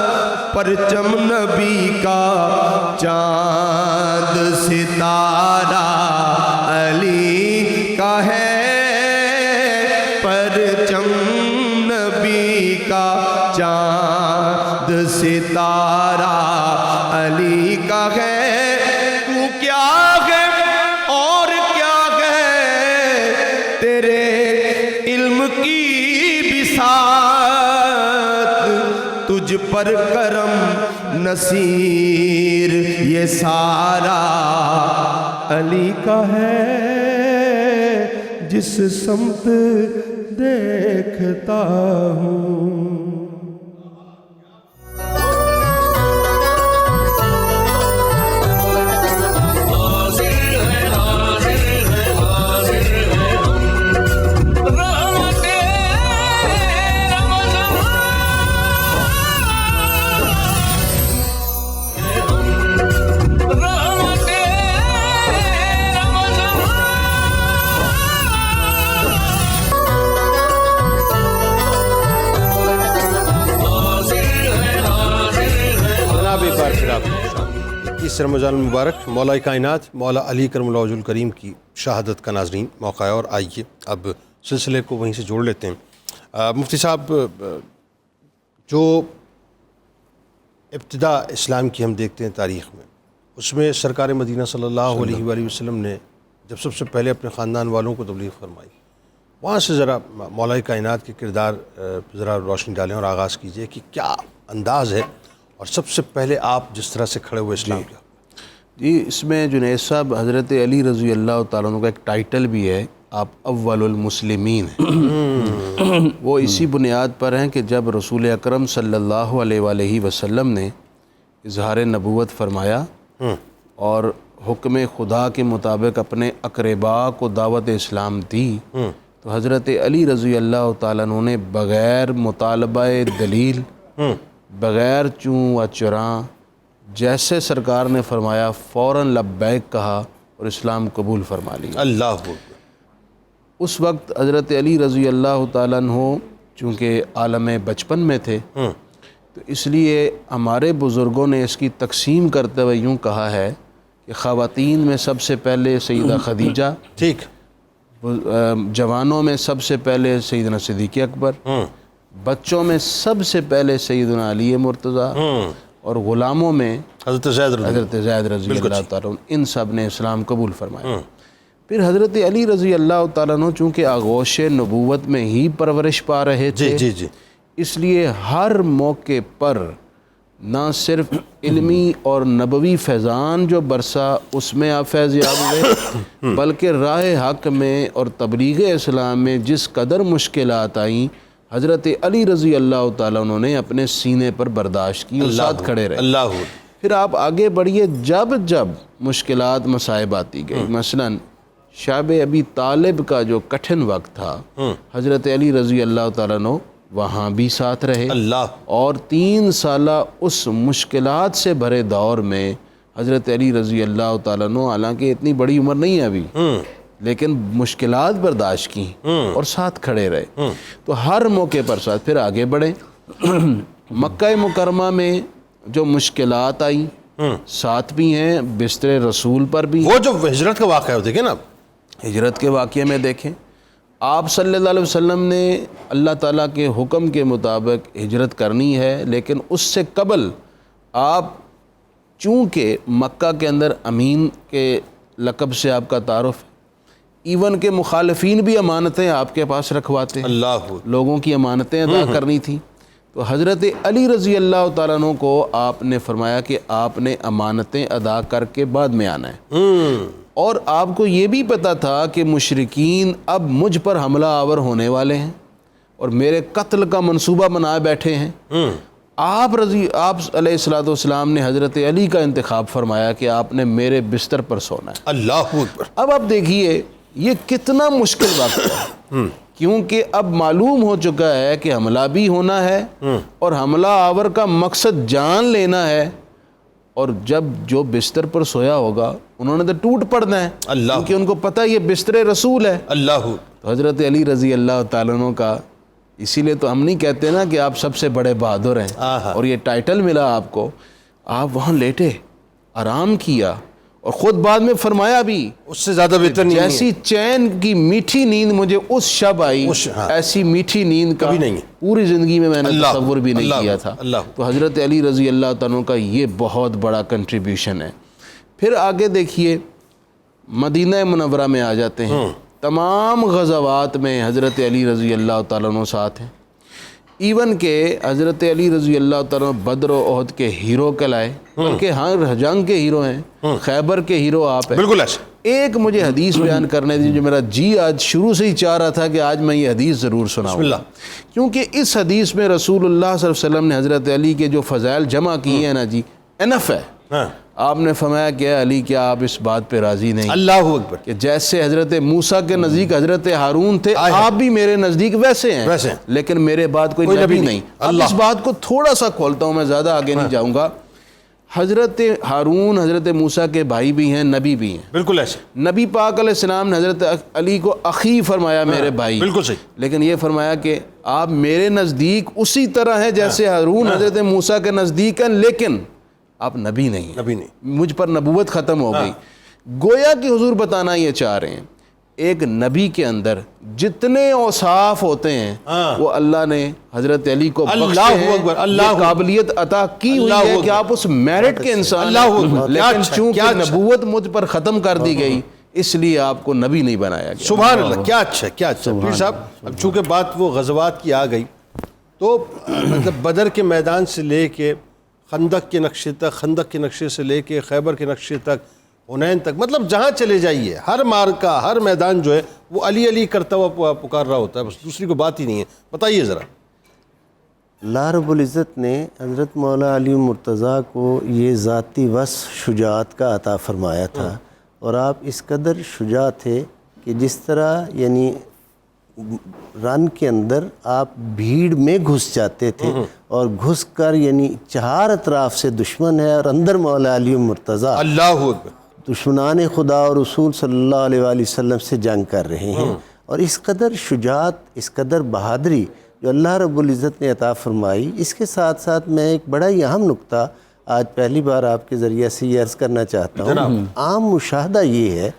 پرچم نبی کا چاند ستارہ علی کا ہے، پرچم نبی کا چاند ستارہ علی کا ہے، تو کیا ہے اور کیا ہے تیرے علم کی بساط، تجھ پر کرم نصیر یہ سارا علی کا ہے، جس سمت دیکھتا ہوں۔ اس رمضان المبارک مولا کائنات مولا علی کرم اللہ وجہ الکریم کی شہادت کا ناظرین موقع ہے، اور آئیے اب سلسلے کو وہیں سے جوڑ لیتے ہیں۔ مفتی صاحب، جو ابتدا اسلام کی ہم دیکھتے ہیں تاریخ میں، اس میں سرکار مدینہ صلی اللہ علیہ وآلہ وسلم نے جب سب سے پہلے اپنے خاندان والوں کو تبلیغ فرمائی، وہاں سے ذرا مولا کائنات کے کردار ذرا روشنی ڈالیں اور آغاز کیجئے کہ کیا انداز ہے، اور سب سے پہلے آپ جس طرح سے کھڑے ہوئے اسلام کیا؟ جی، اس میں جنید صاحب حضرت علی رضی اللہ تعالیٰ عنہ کا ایک ٹائٹل بھی ہے، آپ اول المسلمین ہیں۔ وہ اسی بنیاد پر ہیں کہ جب رسول اکرم صلی اللہ علیہ وآلہ وسلم نے اظہار نبوت فرمایا اور حکم خدا کے مطابق اپنے اقرباء کو دعوت اسلام دی، تو حضرت علی رضی اللہ تعالیٰ عنہ نے بغیر مطالبہ دلیل، بغیر چوں و چراں، جیسے سرکار نے فرمایا فوراً لبیک کہا اور اسلام قبول فرما لیا۔ اللہ اکبر۔ اس وقت حضرت علی رضی اللہ تعالیٰ عنہ چونکہ عالم بچپن میں تھے، تو تو اس لیے ہمارے بزرگوں نے اس کی تقسیم کرتے ہوئے یوں کہا ہے کہ خواتین میں سب سے پہلے سیدہ خدیجہ، ٹھیک، جوانوں میں سب سے پہلے سیدنا صدیق اکبر، بچوں میں سب سے پہلے سیدنا علی مرتضیٰ، اور غلاموں میں حضرت زید رضی اللہ تعالیٰ عنہ، ان سب نے اسلام قبول فرمایا۔ پھر حضرت علی رضی اللہ تعالیٰ عنہ چونکہ آغوش نبوت میں ہی پرورش پا رہے تھے، جی اس لیے ہر موقع پر نہ صرف علمی اور نبوی فیضان جو برسا اس میں آپ فیض یاب ہوئے، بلکہ راہ حق میں اور تبلیغ اسلام میں جس قدر مشکلات آئیں، حضرت علی رضی اللہ تعالیٰ عنہ نے اپنے سینے پر برداشت کی اور ساتھ کھڑے رہے۔ اللہ۔ پھر آپ آگے بڑھیے، جب جب مشکلات مصائب آتی گئی، مثلاً شاب ابی طالب کا جو کٹھن وقت تھا، حضرت علی رضی اللہ تعالیٰ عنہ وہاں بھی ساتھ رہے، اللہ، اور 3 سالہ اس مشکلات سے بھرے دور میں حضرت علی رضی اللہ تعالیٰ عنہ، حالانکہ اتنی بڑی عمر نہیں ہے ابھی، لیکن مشکلات برداشت کی اور ساتھ کھڑے رہے۔ تو ہر موقع پر ساتھ۔ پھر آگے بڑھیں، مکہ مکرمہ میں جو مشکلات آئیں ساتھ بھی ہیں، بستر رسول پر بھی۔ وہ جو ہجرت کا واقعہ ہے دیکھیں نا، ہجرت کے واقعے میں دیکھیں، آپ صلی اللہ علیہ وسلم نے اللہ تعالیٰ کے حکم کے مطابق ہجرت کرنی ہے، لیکن اس سے قبل آپ چونکہ مکہ کے اندر امین کے لقب سے آپ کا تعارف ہے، ایون کہ مخالفین بھی امانتیں آپ کے پاس رکھواتے ہیں، اللہ، لوگوں کی امانتیں ادا کرنی تھی، تو حضرت علی رضی اللہ تعالیٰ عنہ کو آپ نے فرمایا کہ آپ نے امانتیں ادا کر کے بعد میں آنا ہے، اور آپ کو یہ بھی پتہ تھا کہ مشرکین اب مجھ پر حملہ آور ہونے والے ہیں اور میرے قتل کا منصوبہ بنائے بیٹھے ہیں۔ آپ علیہ الصلوۃ والسلام نے حضرت علی کا انتخاب فرمایا کہ آپ نے میرے بستر پر سونا ہے۔ اللہ اکبر۔ اب آپ دیکھیے یہ کتنا مشکل وقت ہے، کیونکہ اب معلوم ہو چکا ہے کہ حملہ بھی ہونا ہے اور حملہ آور کا مقصد جان لینا ہے، اور جب جو بستر پر سویا ہوگا انہوں نے تو ٹوٹ پڑنا ہے، اللہ، کیونکہ ان کو پتہ یہ بستر رسول ہے۔ اللہ، تو حضرت علی رضی اللہ تعالیٰ عنہ کا، اسی لیے تو ہم نہیں کہتے نا کہ آپ سب سے بڑے بہادر ہیں اور یہ ٹائٹل ملا آپ کو، آپ وہاں لیٹے، آرام کیا، اور خود بعد میں فرمایا بھی اس سے زیادہ بہتر نہیں ہے، جیسی چین کی میٹھی نیند مجھے اس شب آئی، ایسی میٹھی نیند کبھی نہیں، پوری زندگی میں نے تصور بھی نہیں کیا تھا۔ اللہ۔ تو حضرت علی رضی اللہ تعالیٰ کا یہ بہت بڑا کنٹریبیوشن ہے۔ پھر آگے دیکھیے، مدینہ منورہ میں آ جاتے ہیں، تمام غزوات میں حضرت علی رضی اللہ تعالیٰ عنہ ساتھ ہیں، ایون کہ حضرت علی رضی اللہ تعالیٰ بدر و احد کے ہیرو کہلائے، بلکہ ہر جنگ کے ہیرو ہیں، خیبر کے ہیرو آپ ہیں۔ بالکل ایسا۔ ایک مجھے حدیث بیان کرنے دی جو میرا جی آج شروع سے ہی چاہ رہا تھا کہ آج میں یہ حدیث ضرور سناؤں گا، کیونکہ اس حدیث میں رسول اللہ صلی اللہ علیہ وسلم نے حضرت علی کے جو فضائل جمع کیے ہیں نا جی، انف ہے۔ آپ نے فرمایا کہ علی کیا آپ اس بات پہ راضی نہیں؟ اللہ اکبر۔ کہ جیسے حضرت موسیٰ کے نزدیک حضرت ہارون تھے، آپ بھی میرے نزدیک ویسے ہیں، لیکن میرے بعد کوئی نبی نہیں۔ اب اس بات کو تھوڑا سا کھولتا ہوں، میں زیادہ آگے نہیں جاؤں گا۔ حضرت ہارون حضرت موسیٰ کے بھائی بھی ہیں، نبی بھی ہیں، بالکل ایسے۔ نبی پاک علیہ السلام نے حضرت علی کو اخی فرمایا، میرے بھائی، بالکل صحیح، لیکن یہ فرمایا کہ آپ میرے نزدیک اسی طرح ہیں جیسے ہارون حضرت موسیٰ کے نزدیک ہیں، لیکن آپ نبی نہیں ہیں، نبی نہیں، مجھ پر نبوت ختم ہو گئی۔ گویا کہ حضور بتانا یہ چاہ رہے ہیں ایک نبی کے اندر جتنے اوصاف ہوتے ہیں وہ اللہ نے حضرت علی کو بخشے ہیں، یہ قابلیت عطا کی ہوئی ہے کہ آپ اس میرٹ کے انسان ہیں، لیکن چونکہ نبوت مجھ پر ختم کر دی گئی اس لیے آپ کو نبی نہیں بنایا گیا۔ سبحان اللہ، کیا اچھا، کیا اچھا۔ پیر صاحب، اب چونکہ بات وہ غزوات کی آ گئی تو مطلب بدر کے میدان سے لے کے خندق کے نقشے تک، خندق کے نقشے سے لے کے خیبر کے نقشے تک، حنین تک، مطلب جہاں چلے جائیے ہر مارکہ، ہر میدان جو ہے وہ علی علی کرتا ہوا پکار رہا ہوتا ہے، بس دوسری کوئی بات ہی نہیں ہے۔ بتائیے ذرا۔ اللہ رب العزت نے حضرت مولا علی مرتضیٰ کو یہ ذاتی وصف شجاعت کا عطا فرمایا تھا، اور آپ اس قدر شجاع تھے کہ جس طرح یعنی رن کے اندر آپ بھیڑ میں گھس جاتے تھے، اور گھس کر یعنی چہار اطراف سے دشمن ہے اور اندر مولا علی مرتضیٰ اللہ اکبر، دشمنان خدا اور رسول صلی اللہ علیہ وآلہ وسلم سے جنگ کر رہے ہیں، اور اس قدر شجاعت، اس قدر بہادری جو اللہ رب العزت نے عطا فرمائی، اس کے ساتھ ساتھ میں ایک بڑا ہی اہم نقطہ آج پہلی بار آپ کے ذریعے سے یہ عرض کرنا چاہتا ہوں۔ عام مشاہدہ یہ ہے،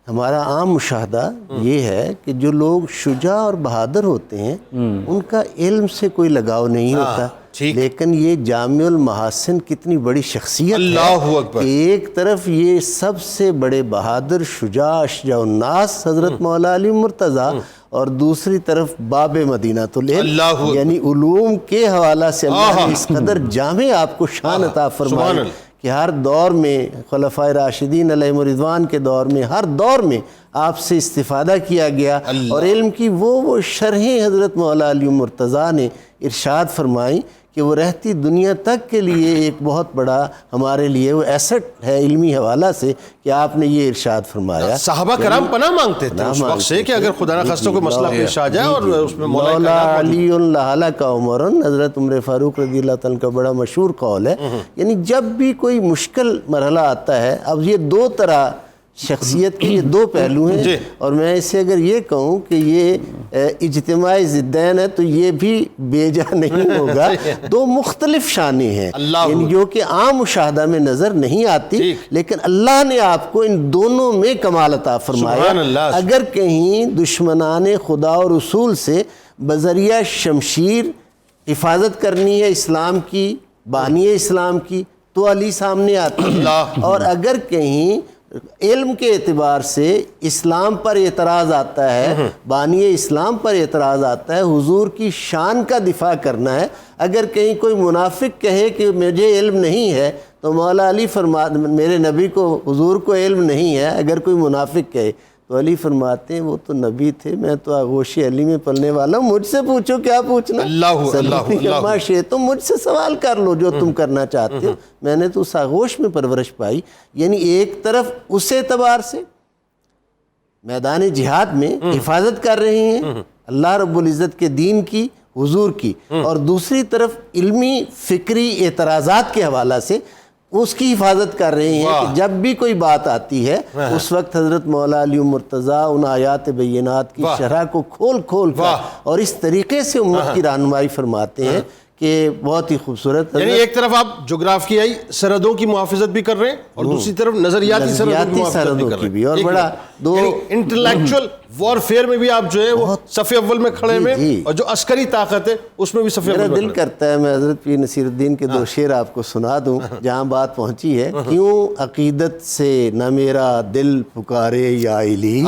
ہمارا عام مشاہدہ یہ ہے کہ جو لوگ شجاع اور بہادر ہوتے ہیں ان کا علم سے کوئی لگاؤ نہیں ہوتا، لیکن یہ جامع المحاسن کتنی بڑی شخصیت ہے کہ ایک طرف یہ سب سے بڑے بہادر شجاع اشجاع الناس حضرت مولا علی مرتضیٰ، اور دوسری طرف باب مدینہ العلم، یعنی علوم کے حوالہ سے اللہ نے اس قدر جامع آپ کو شان عطا فرمائی کہ ہر دور میں خلفائے راشدین علیہم رضوان کے دور میں ہر دور میں آپ سے استفادہ کیا گیا، اور علم کی وہ شرحیں حضرت مولا علی مرتضیٰ نے ارشاد فرمائی کہ وہ رہتی دنیا تک کے لیے ایک بہت بڑا ہمارے لیے وہ ایسٹ ہے علمی حوالہ سے کہ آپ نے یہ ارشاد فرمایا۔ صحابہ کرام پناہ مانگتے تھے اس وقت سے کہ اگر خدا نہ خواستہ کوئی مسئلہ پیش آ جائے، اور اس میں مولا علی لہلا کا عمرن، حضرت عمر فاروق رضی اللہ عنہ کا بڑا مشہور قول ہے، یعنی جب بھی کوئی مشکل مرحلہ آتا ہے، اب یہ دو طرح شخصیت کے یہ دو پہلو ہیں، اور میں اسے اگر یہ کہوں کہ یہ اجتماعی ضدین ہے تو یہ بھی بیجا نہیں ہوگا، دو مختلف شانیں ہیں یعنی جو کہ عام مشاہدہ میں نظر نہیں آتی، لیکن اللہ نے آپ کو ان دونوں میں کمال عطا فرمایا۔ اگر کہیں دشمنان خدا اور رسول سے بذریعہ شمشیر حفاظت کرنی ہے اسلام کی، بانی اسلام کی، تو علی سامنے آتے ہیں، اور اگر کہیں علم کے اعتبار سے اسلام پر اعتراض آتا ہے، بانی اسلام پر اعتراض آتا ہے، حضور کی شان کا دفاع کرنا ہے، اگر کہیں کوئی منافق کہے کہ مجھے علم نہیں ہے تو مولا علی میرے نبی کو حضور کو علم نہیں ہے، اگر کوئی منافق کہے تو علی فرماتے ہیں وہ تو نبی تھے، میں تو آغوش علی میں پلنے والا ہوں، مجھ سے پوچھو کیا پوچھنا، تم مجھ سے سوال کر لو جو تم کرنا چاہتے ہو، میں نے تو اس آغوش میں پرورش پائی۔ یعنی ایک طرف اس اعتبار سے میدان جہاد میں حفاظت کر رہے ہیں اللہ رب العزت کے دین کی، حضور کی، اور دوسری طرف علمی فکری اعتراضات کے حوالہ سے اس کی حفاظت کر رہے ہیں کہ جب بھی کوئی بات آتی ہے اس وقت حضرت مولا علی مرتضیٰ ان آیات بینات کی شرح کو کھول کر اور اس طریقے سے امت کی رہنمائی فرماتے ہیں کہ بہت ہی خوبصورت۔ یعنی ایک طرف آپ جغرافیائی سرحدوں کی محافظت بھی کر رہے ہیں اور دوسری طرف نظریاتی سرحدوں کی بھی، اور بڑا دو انٹلیکچول وارفیئر میں بھی آپ جو ہے وہ صف اول میں کھڑے ہوئے، اور جو عسکری طاقت ہے اس میں بھی صف اول میں۔ میرا دل کرتا ہے میں حضرت پیر نصیر الدین کے دو شعر آپ کو سنا دوں جہاں بات پہنچی ہے۔ کیوں عقیدت سے نہ میرا دل پکارے یا علی،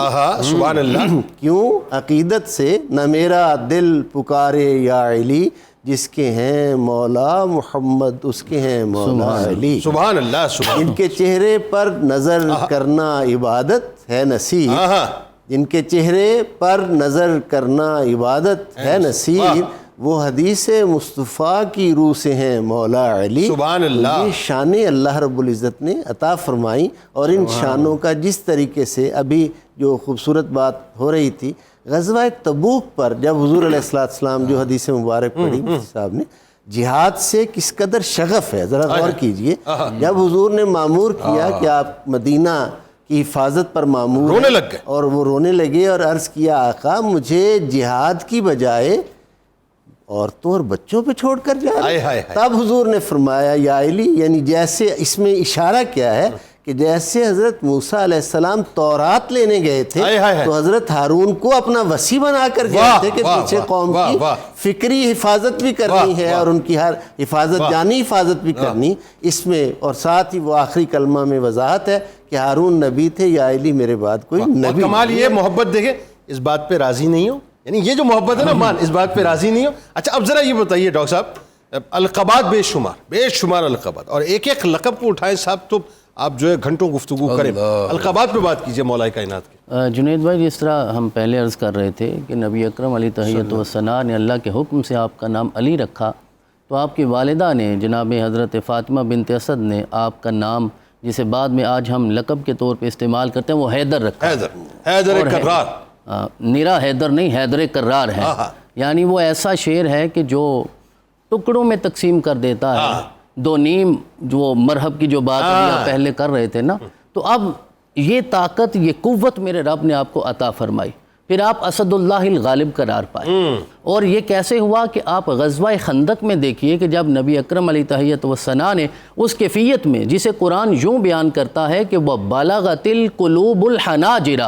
سبحان اللہ، کیوں عقیدت سے نہ میرا دل پکارے یا علی، جس کے ہیں مولا محمد اس کے ہیں مولا علی۔ سبحان اللہ، سبحان ان کے چہرے پر نظر کرنا عبادت ہے نصیب، جن کے چہرے پر نظر کرنا عبادت ہے نصیب، وہ حدیث مصطفیٰ کی روح سے ہیں مولا علی۔ سبحان اللہ، یہ شانیں اللہ رب العزت نے عطا فرمائی، اور ان شانوں کا جس طریقے سے ابھی جو خوبصورت بات ہو رہی تھی غزوہ تبوک پر، جب حضور علیہ السلام جو حدیث مبارک پڑھی مفتی صاحب نے، جہاد سے کس قدر شغف ہے ذرا غور کیجئے۔ جب حضور نے معمور کیا کہ آپ مدینہ کی حفاظت پر معمور رونے لگ گئے، اور وہ رونے لگے اور عرض کیا آقا مجھے جہاد کی بجائے عورتوں اور بچوں پہ چھوڑ کر جا رہے ہیں۔ تب حضور نے فرمایا یا علی، یعنی جیسے اس میں اشارہ کیا ہے کہ جیسے حضرت موسیٰ علیہ السلام تورات لینے گئے تھے تو حضرت ہارون کو اپنا وصی بنا کر گئے تھے کہ پیچھے قوم کی فکری حفاظت بھی کرنی ہے اور ان کی ہر حفاظت جانی حفاظت بھی کرنی اس میں، اور ساتھ ہی وہ آخری کلمہ میں وضاحت ہے کہ ہارون نبی تھے، یا علی میرے بعد کوئی نبی۔ کمال یہ محبت دیکھیں، اس بات پہ راضی نہیں ہو، یعنی یہ جو محبت ہے نا مان، اس بات پہ راضی نہیں ہو۔ اچھا اب ذرا یہ بتائیے ڈاکٹر صاحب، القابات بے شمار القابات، اور ایک ایک لقب کو اٹھائیں صاحب تو آپ جو ہے گھنٹوں گفتگو کریں، القابات پہ بات کیجئے مولا کائنات کے۔ جنید بھائی، جس طرح ہم پہلے عرض کر رہے تھے کہ نبی اکرم علیہ تحیۃ و ثناء نے اللہ کے حکم سے آپ کا نام علی رکھا، تو آپ کی والدہ نے جناب حضرت فاطمہ بنت اسد نے آپ کا نام، جسے بعد میں آج ہم لقب کے طور پہ استعمال کرتے ہیں، وہ حیدر رکھا۔ حیدر کرار، نیرا حیدر نہیں، حیدر کرار ہے، یعنی وہ ایسا شعر ہے کہ جو ٹکڑوں میں تقسیم کر دیتا ہے۔ دو نیم جو مرحب کی جو بات آپ پہلے کر رہے تھے نا، تو اب یہ طاقت، یہ قوت میرے رب نے آپ کو عطا فرمائی۔ پھر آپ اسد اللہ الغالب قرار پائے. اور یہ کیسے ہوا کہ آپ غزوہ خندق میں دیکھیے کہ جب نبی اکرم علیہ تحیت و ثنا نے اس کیفیت میں جسے قرآن یوں بیان کرتا ہے کہ وہ بلغت القلوب الحناجر،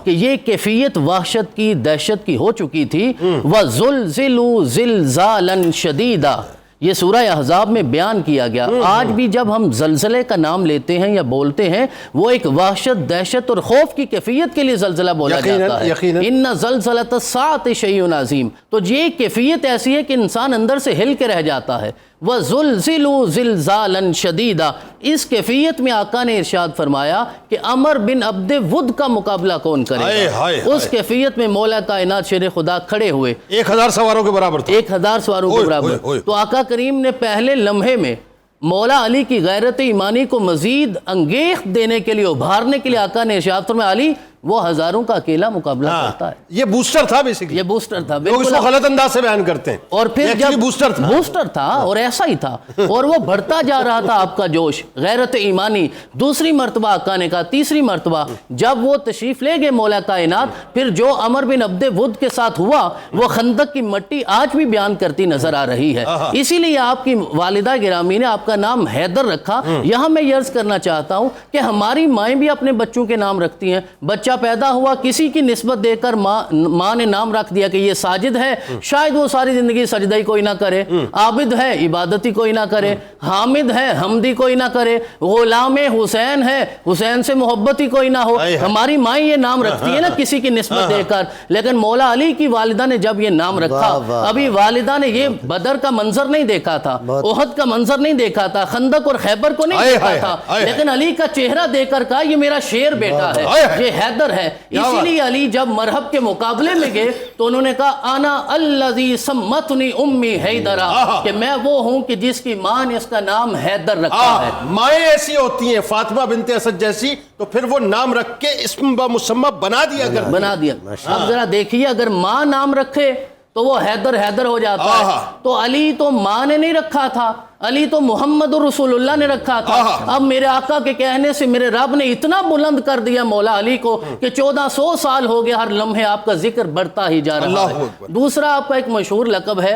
کہ یہ کیفیت وحشت کی، دہشت کی ہو چکی تھی. وَزُلْزِلُوا زِلْزَالًا شَدِيدًا، یہ سورہ احزاب میں بیان کیا گیا. آج بھی جب ہم زلزلے کا نام لیتے ہیں یا بولتے ہیں، وہ ایک وحشت، دہشت اور خوف کی کیفیت کے لیے زلزلہ بولا جاتا ہے. ان زلزلۃ الساعۃ شیء عظیم. تو یہ کیفیت ایسی ہے کہ انسان اندر سے ہل کے رہ جاتا ہے. وَزُلْزِلُوا زِلْزَالًا شَدِيدًا، اس کیفیت میں آقا نے ارشاد فرمایا کہ عمر بن عبد ود کا مقابلہ کون کرے گا. اس کیفیت میں مولا کائنات شیر خدا کھڑے ہوئے، 1000 سواروں کے برابر تھا. 1000 سواروں کے برابر. تو آقا کریم نے پہلے لمحے میں مولا علی کی غیرت ایمانی کو مزید انگیخت دینے کے لیے، ابھارنے کے لیے آقا نے ارشاد فرمایا علی وہ ہزاروں کا اکیلا مقابلہ کرتا ہے. یہ بوسٹر تھا بیسیکلی. یہ بوسٹر تھا. لوگ اس کو غلط انداز سے بیان کرتے ہیں. اور پھر جب بوسٹر تھا اور ایسا ہی تھا اور وہ بڑھتا جا رہا تھا آپ کا جوش، غیرت ایمانی. دوسری مرتبہ آقا نے کہا، تیسری مرتبہ جب وہ تشریف لے گئے مولا کائنات، پھر جو عمر بن عبد ود کے ساتھ ہوا وہ خندق کی مٹی آج بھی بیان کرتی نظر آ رہی ہے. اسی لیے آپ کی والدہ گرامی نے آپ کا نام حیدر رکھا. یہاں میں یہ عرض کرنا چاہتا ہوں کہ ہماری مائیں بھی اپنے بچوں کے نام رکھتی ہیں. بچہ پیدا ہوا، کسی کی نسبت دے کر ماں نے نام رکھ دیا کہ یہ ساجد ہے، شاید وہ ساری زندگی سجدہ ہی کوئی نہ کرے. عابد ہے، عبادتی کوئی نہ کرے. حامد ہے، حمدی کوئی نہ کرے. غلام حسین ہے، حسین سے محبت ہی کوئی نہ ہو. ہماری مائیں یہ نام رکھتی ہے نا کسی کی نسبت دے کر. لیکن مولا علی کی والدہ نے جب یہ نام رکھا، ابھی والدہ نے یہ بدر کا منظر نہیں دیکھا تھا، احد کا منظر نہیں دیکھا تھا، خندق اور خیبر کو نہیں دیکھا تھا، لیکن علی کا چہرہ دیکھ کر کہا یہ میرا شیر بیٹا ہے، یہ حیدر ہے. اسی لیے علی جب مرحب کے مقابلے میں گئے تو انہوں نے کہا انا الذی سمتنی امی حیدرہ، کہ میں وہ ہوں کہ جس کی ماں نے اس کا نام حیدر رکھا ہے. مائیں ایسی ہوتی ہیں فاطمہ بنت اسد جیسی، تو پھر وہ نام رکھ کے اسم مسمى بنا دیا. اب ذرا دیکھیے، اگر ماں نام رکھے تو وہ حیدر ہو جاتا ہے. تو علی تو ماں نے نہیں رکھا تھا، علی تو محمد رسول اللہ نے رکھا تھا. اب میرے آقا کے کہنے سے میرے رب نے اتنا بلند کر دیا مولا علی کو کہ 1400 سال ہو گئے ہر لمحے آپ کا ذکر بڑھتا ہی جا رہا ہے. دوسرا آپ کا ایک مشہور لقب ہے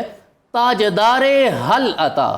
تاجدار حل عطا.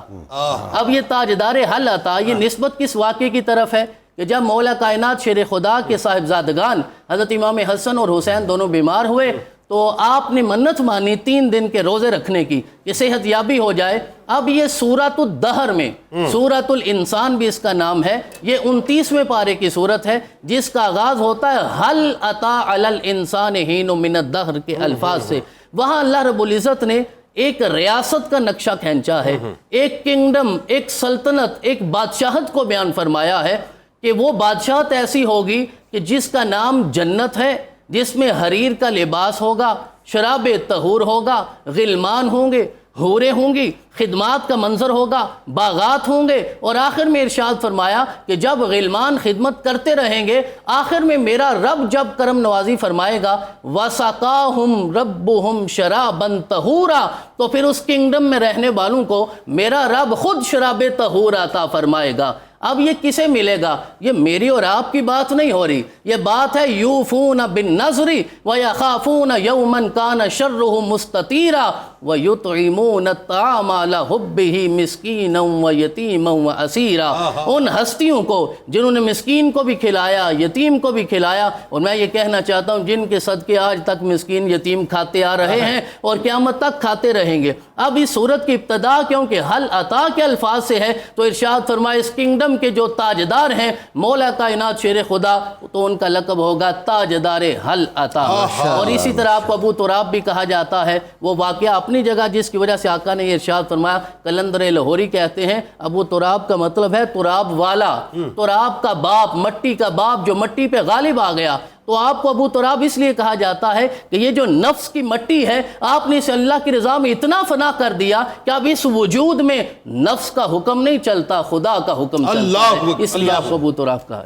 اب یہ تاجدار حل عطا یہ نسبت کس واقعے کی طرف ہے کہ جب مولا کائنات شیر خدا کے صاحبزادگان حضرت امام حسن اور حسین دونوں بیمار ہوئے تو آپ نے منت مانی 3 دن کے روزے رکھنے کی کہ صحت یابی ہو جائے. اب یہ سورۃ الدہر میں سورۃ الانسان بھی اس کا نام ہے. یہ 29ویں پارے کی سورت ہے جس کا آغاز ہوتا ہے حل عطا علی الانسان حین من الدہر کے الفاظ سے. وہاں اللہ رب العزت نے ایک ریاست کا نقشہ کھینچا ہے، ایک کنگڈم، ایک سلطنت، ایک بادشاہت کو بیان فرمایا ہے کہ وہ بادشاہت ایسی ہوگی کہ جس کا نام جنت ہے، جس میں حریر کا لباس ہوگا، شراب طہور ہوگا، غلمان ہوں گے، حوریں ہوں گی، خدمات کا منظر ہوگا، باغات ہوں گے. اور آخر میں ارشاد فرمایا کہ جب غلمان خدمت کرتے رہیں گے، آخر میں میرا رب جب کرم نوازی فرمائے گا وَسَقَاهُمْ رَبُّهُمْ شَرَابًا طَهُورًا، تو پھر اس کنگڈم میں رہنے والوں کو میرا رب خود شراب طہور عطا فرمائے گا. اب یہ کسے ملے گا؟ یہ میری اور آپ کی بات نہیں ہو رہی، یہ بات ہے یوفون بالنذر ویخافون یوما کان شرہ مستطیرا ویطعمون الطعام علی حبہ مسکینا ویتیما واسیرا. ان ہستیوں کو جنہوں نے مسکین کو بھی کھلایا، یتیم کو بھی کھلایا. اور میں یہ کہنا چاہتا ہوں جن کے صدقے آج تک مسکین یتیم کھاتے آ رہے ہیں اور قیامت تک کھاتے رہیں گے. اب اس صورت کی ابتدا کیونکہ حل عطا کے الفاظ سے ہے تو ارشاد فرمائے اس کنگڈم کے جو تاجدار ہیں مولا کائنات شیر خدا، تو ان کا لقب ہوگا تاجدار حل عطا. اور اسی طرح آپ کو ابو تراب بھی کہا جاتا ہے. وہ واقعہ اپنی جگہ جس کی وجہ سے آقا نے یہ ارشاد فرمایا، قلندر لاہوری کہتے ہیں ابو تراب کا مطلب ہے تراب والا، تراب کا باپ، مٹی کا باپ جو مٹی پہ غالب آ گیا. تو آپ کو ابو تراب اس لیے کہا جاتا ہے کہ یہ جو نفس کی مٹی ہے آپ نے اسے اللہ کی رضا میں اتنا فنا کر دیا کہ اب اس وجود میں نفس کا حکم نہیں چلتا، خدا کا حکم چلتا ہے. اس لیے آپ کو ابو تراب کہا.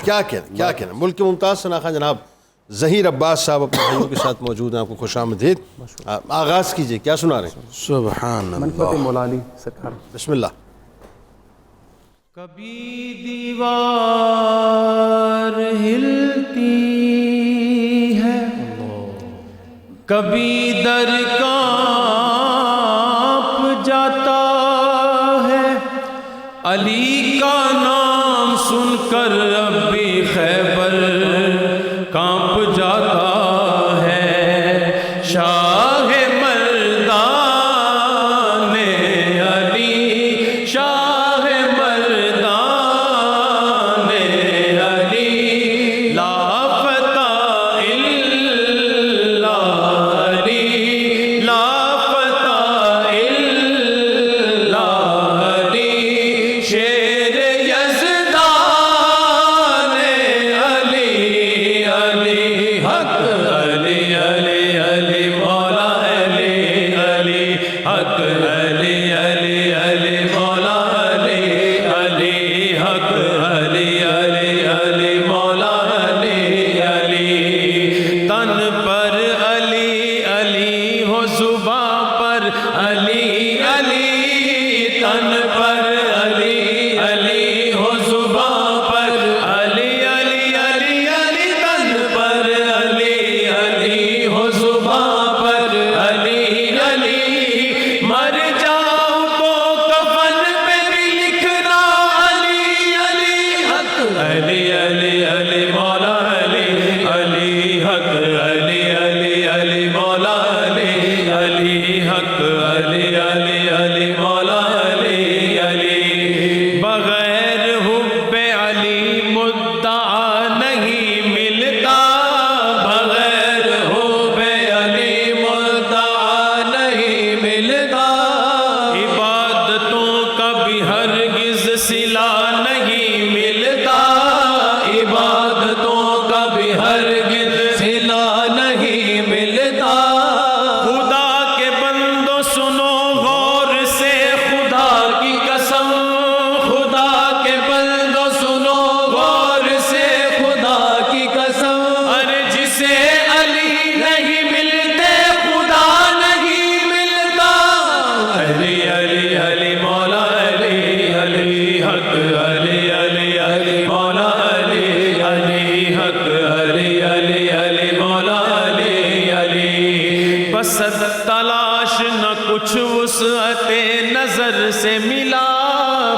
کیا کہنا. ملک کے ممتاز ثناخواں جناب ظہیر عباس صاحب اپنے بھائیوں کے ساتھ موجود ہیں. آپ کو خوش آمدید. آغاز کیجئے، کیا سنا رہے ہیں؟ سبحان اللہ. مولا علی سرکار بسم اللہ. کبھی دیوار ہلتی ہے کبھی در کانپ جاتا ہے، علی کا نام سن کر اب بھی خیبر کانپ جاتا ہے، شاہ مردان علی، شاہ مردان علی، لا فتح الا علی، لا فتح الا علی، شیر یزدان علی، علی حق، علی علی علی مولا علی، علی حق، علی علی علی مولا علی، علی حق، علی علی علی مولا علی، علی تن پر علی علی ہو زباں پر علی علی، تن پر علی علی ہو زباں پر علی علی علی علی، تن پر علی علی ہو زباں پر علی علی، مر جاؤں تو کفن پہ بھی لکھنا علی علی حق، علی علی علی مولا علی، علی حق، علی علی علی مولا علی، علی حق، علی علی علی مولا علی، علی بغیر حب علی مدعا نہیں ملتا، بغیر حب علی مدعا نہیں ملتا، عبادتوں کا بھی ہرگز صلہ نہیں ملتا، عبادتوں کا بھی ہرگز صلہ نہیں ملتا، خدا کے بندو سنو غور سے خدا کی قسم، خدا کے بندو سنو غور سے خدا کی قسم، ارے جسے علی نہیں ملتے خدا نہیں ملتا، علی علی علی مولا علی، علی حق، علی علی علی مولا علی، علی حق، علی علی علی مولا علی، علی بس تلاش نہ کچھ وسعت نظر سے ملا،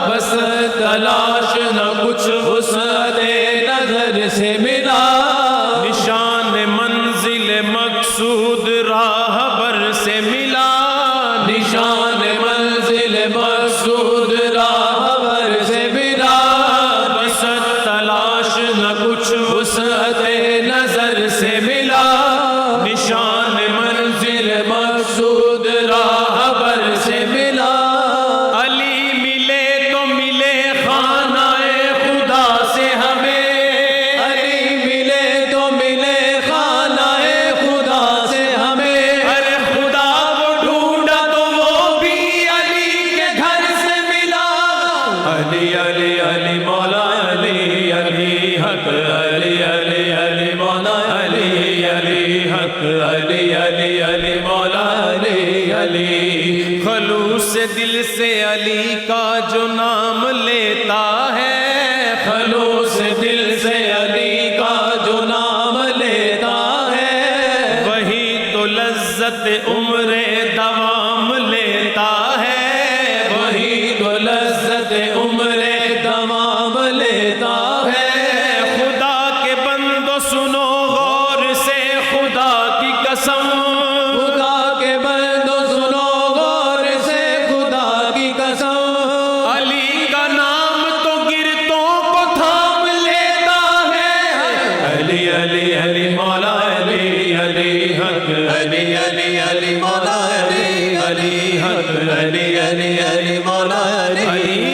بس تلاش نہ کچھ وسعت نظر سے ملا، نشان منزل مقصود راہبر سے ملا، نشان منزل مقصود راہبر سے ملا، بس تلاش نہ کچھ وسعت نظر سے ملا، نشان منزل مقصود راہبر سے ملا، علی ملے تو ملے خانہ خدا سے ہمیں، علی ملے تو ملے خانہ خدا سے ہمیں، ارے خدا وہ ڈھونڈا تو وہ بھی علی کے گھر سے ملا، علی علی علی مولا علی، علی حق، علی علی علی مولا علی، علی حق، علی علی علی مولا علی، علی خلوص دل سے علی کا جو نام لیتا ہے، خلوص دل سے علی کا جو نام لیتا ہے، وہی تو لذت عمر دوام لیتا ہے، وہی تو لذت عمر دوام لیتا ہے، خدا کے بندو سنو غور سے خدا کی قسم، خدا کے بندو سنو غور سے خدا کی قسم، علی کا نام تو گرتوں کو تھام لیتا ہے، علی علی علی مولا علی، علی حق، علی علی علی مولا علی، علی حق، علی علی علی مولا علی، علی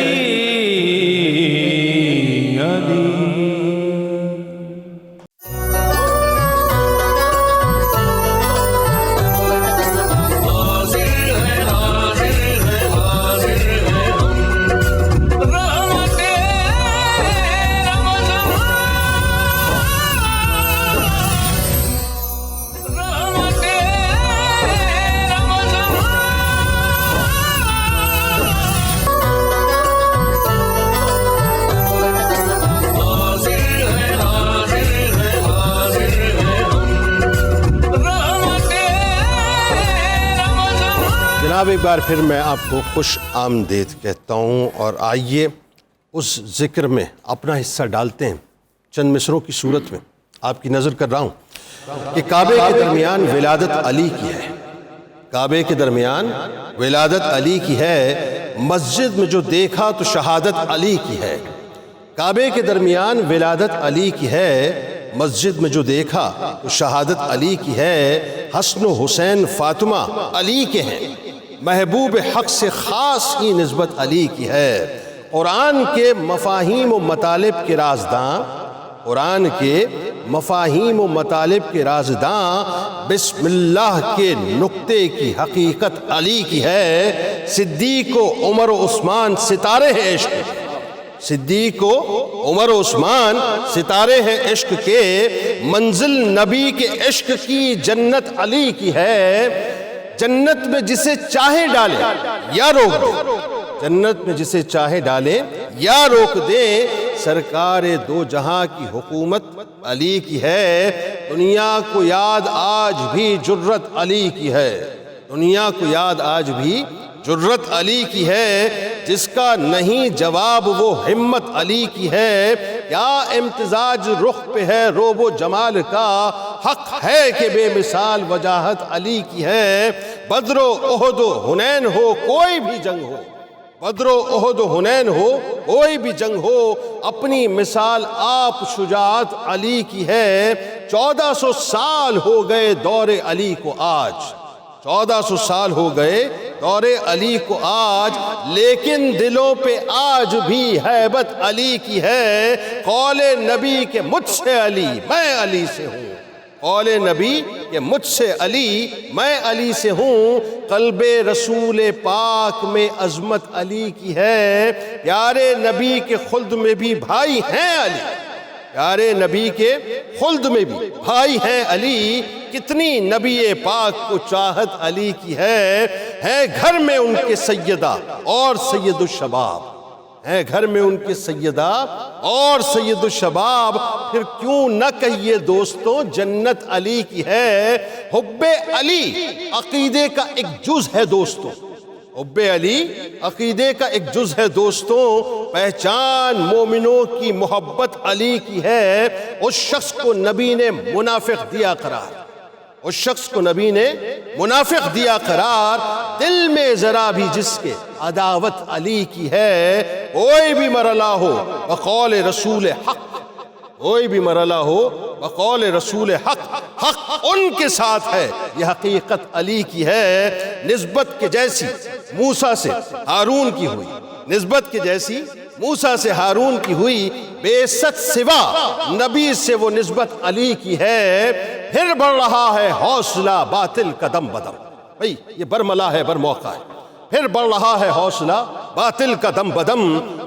جناب ایک بار پھر میں آپ کو خوش آمدید کہتا ہوں، اور آئیے اس ذکر میں اپنا حصہ ڈالتے ہیں چند مصروں کی صورت میں. آپ کی نظر کر رہا ہوں کہ کعبے کے درمیان ولادت علی کی ہے. کعبے کے درمیان ولادت علی کی ہے، مسجد میں جو دیکھا تو شہادت علی کی ہے. کعبے کے درمیان ولادت علی کی ہے، مسجد میں جو دیکھا تو شہادت علی کی ہے. حسن و حسین فاطمہ علی کے ہیں، محبوب حق سے خاص ہی نسبت علی کی ہے. قرآن کے مفاہیم و مطالب کے رازداں، قرآن کے مفاہیم و مطالب کے رازداں، بسم اللہ کے نقطے کی حقیقت علی کی ہے. صدیق و عمر و عثمان ستارے ہیں عشق، صدیق و عمر و عثمان ستارے ہیں عشق کے. منزل نبی کے عشق کی جنت علی کی ہے. جنت میں جسے چاہے ڈالے یا روک دے، جنت میں جسے چاہے ڈالے یا روک دے، سرکار دو جہاں کی حکومت علی کی ہے. دنیا کو یاد آج بھی جرت علی کی ہے، دنیا کو یاد آج بھی جرت علی کی ہے. جس کا نہیں جواب وہ ہمت علی کی ہے. کیا امتزاج رخ پہ ہے روب و جمال کا، حق ہے کہ بے مثال وجاہت علی کی ہے. بدر و احد و حنین ہو کوئی بھی جنگ ہو، بدر و احد و حنین ہو کوئی بھی جنگ ہو، اپنی مثال آپ شجاعت علی کی ہے. 1400 سال ہو گئے دور علی کو آج، 1400 سال ہو گئے دور علی کو آج، لیکن دلوں پہ آج بھی ہیبت علی کی ہے. قول نبی کہ مجھ سے علی میں علی سے ہوں، قول نبی کہ مجھ سے علی میں علی سے ہوں. قلب رسول پاک میں عظمت علی کی ہے. پیارے نبی کے خلد میں بھی بھائی ہیں علی، پیارے نبی کے خلد میں بھی بھائی ہیں علی. کتنی نبی پاک کو چاہت علی کی ہے گھر میں ان کے سیدہ اور سید الشباب، ہے گھر میں ان کے سیدہ اور سید الشباب. پھر کیوں نہ کہیے دوستوں جنت علی کی ہے. حب علی عقیدے کا ایک جز ہے دوستوں، حب علی عقیدے کا ایک جز ہے دوستوں. پہچان مومنوں کی محبت علی کی ہے. اس شخص کو نبی نے منافق دیا قرار، اس شخص کو نبی نے منافق دیا قرار. دل میں ذرا بھی جس کے عداوت علی کی ہے. کوئی بھی مرلا ہو بقول رسول حق، کوئی بھی مرلا ہو بقول رسول حق، حق ان کے ساتھ ہے یہ حقیقت علی کی ہے. نسبت کے جیسی موسیٰ سے ہارون کی ہوئی، نسبت کے جیسی موسیٰ سے ہارون کی ہوئی، بے ست سوا نبی سے وہ نسبت علی کی ہے. پھر بڑھ رہا ہے حوصلہ باطل قدم بدم، بھئی یہ برملا ہے برموقع ہے. پھر بڑھ رہا ہے حوصلہ باطل قدم بدم.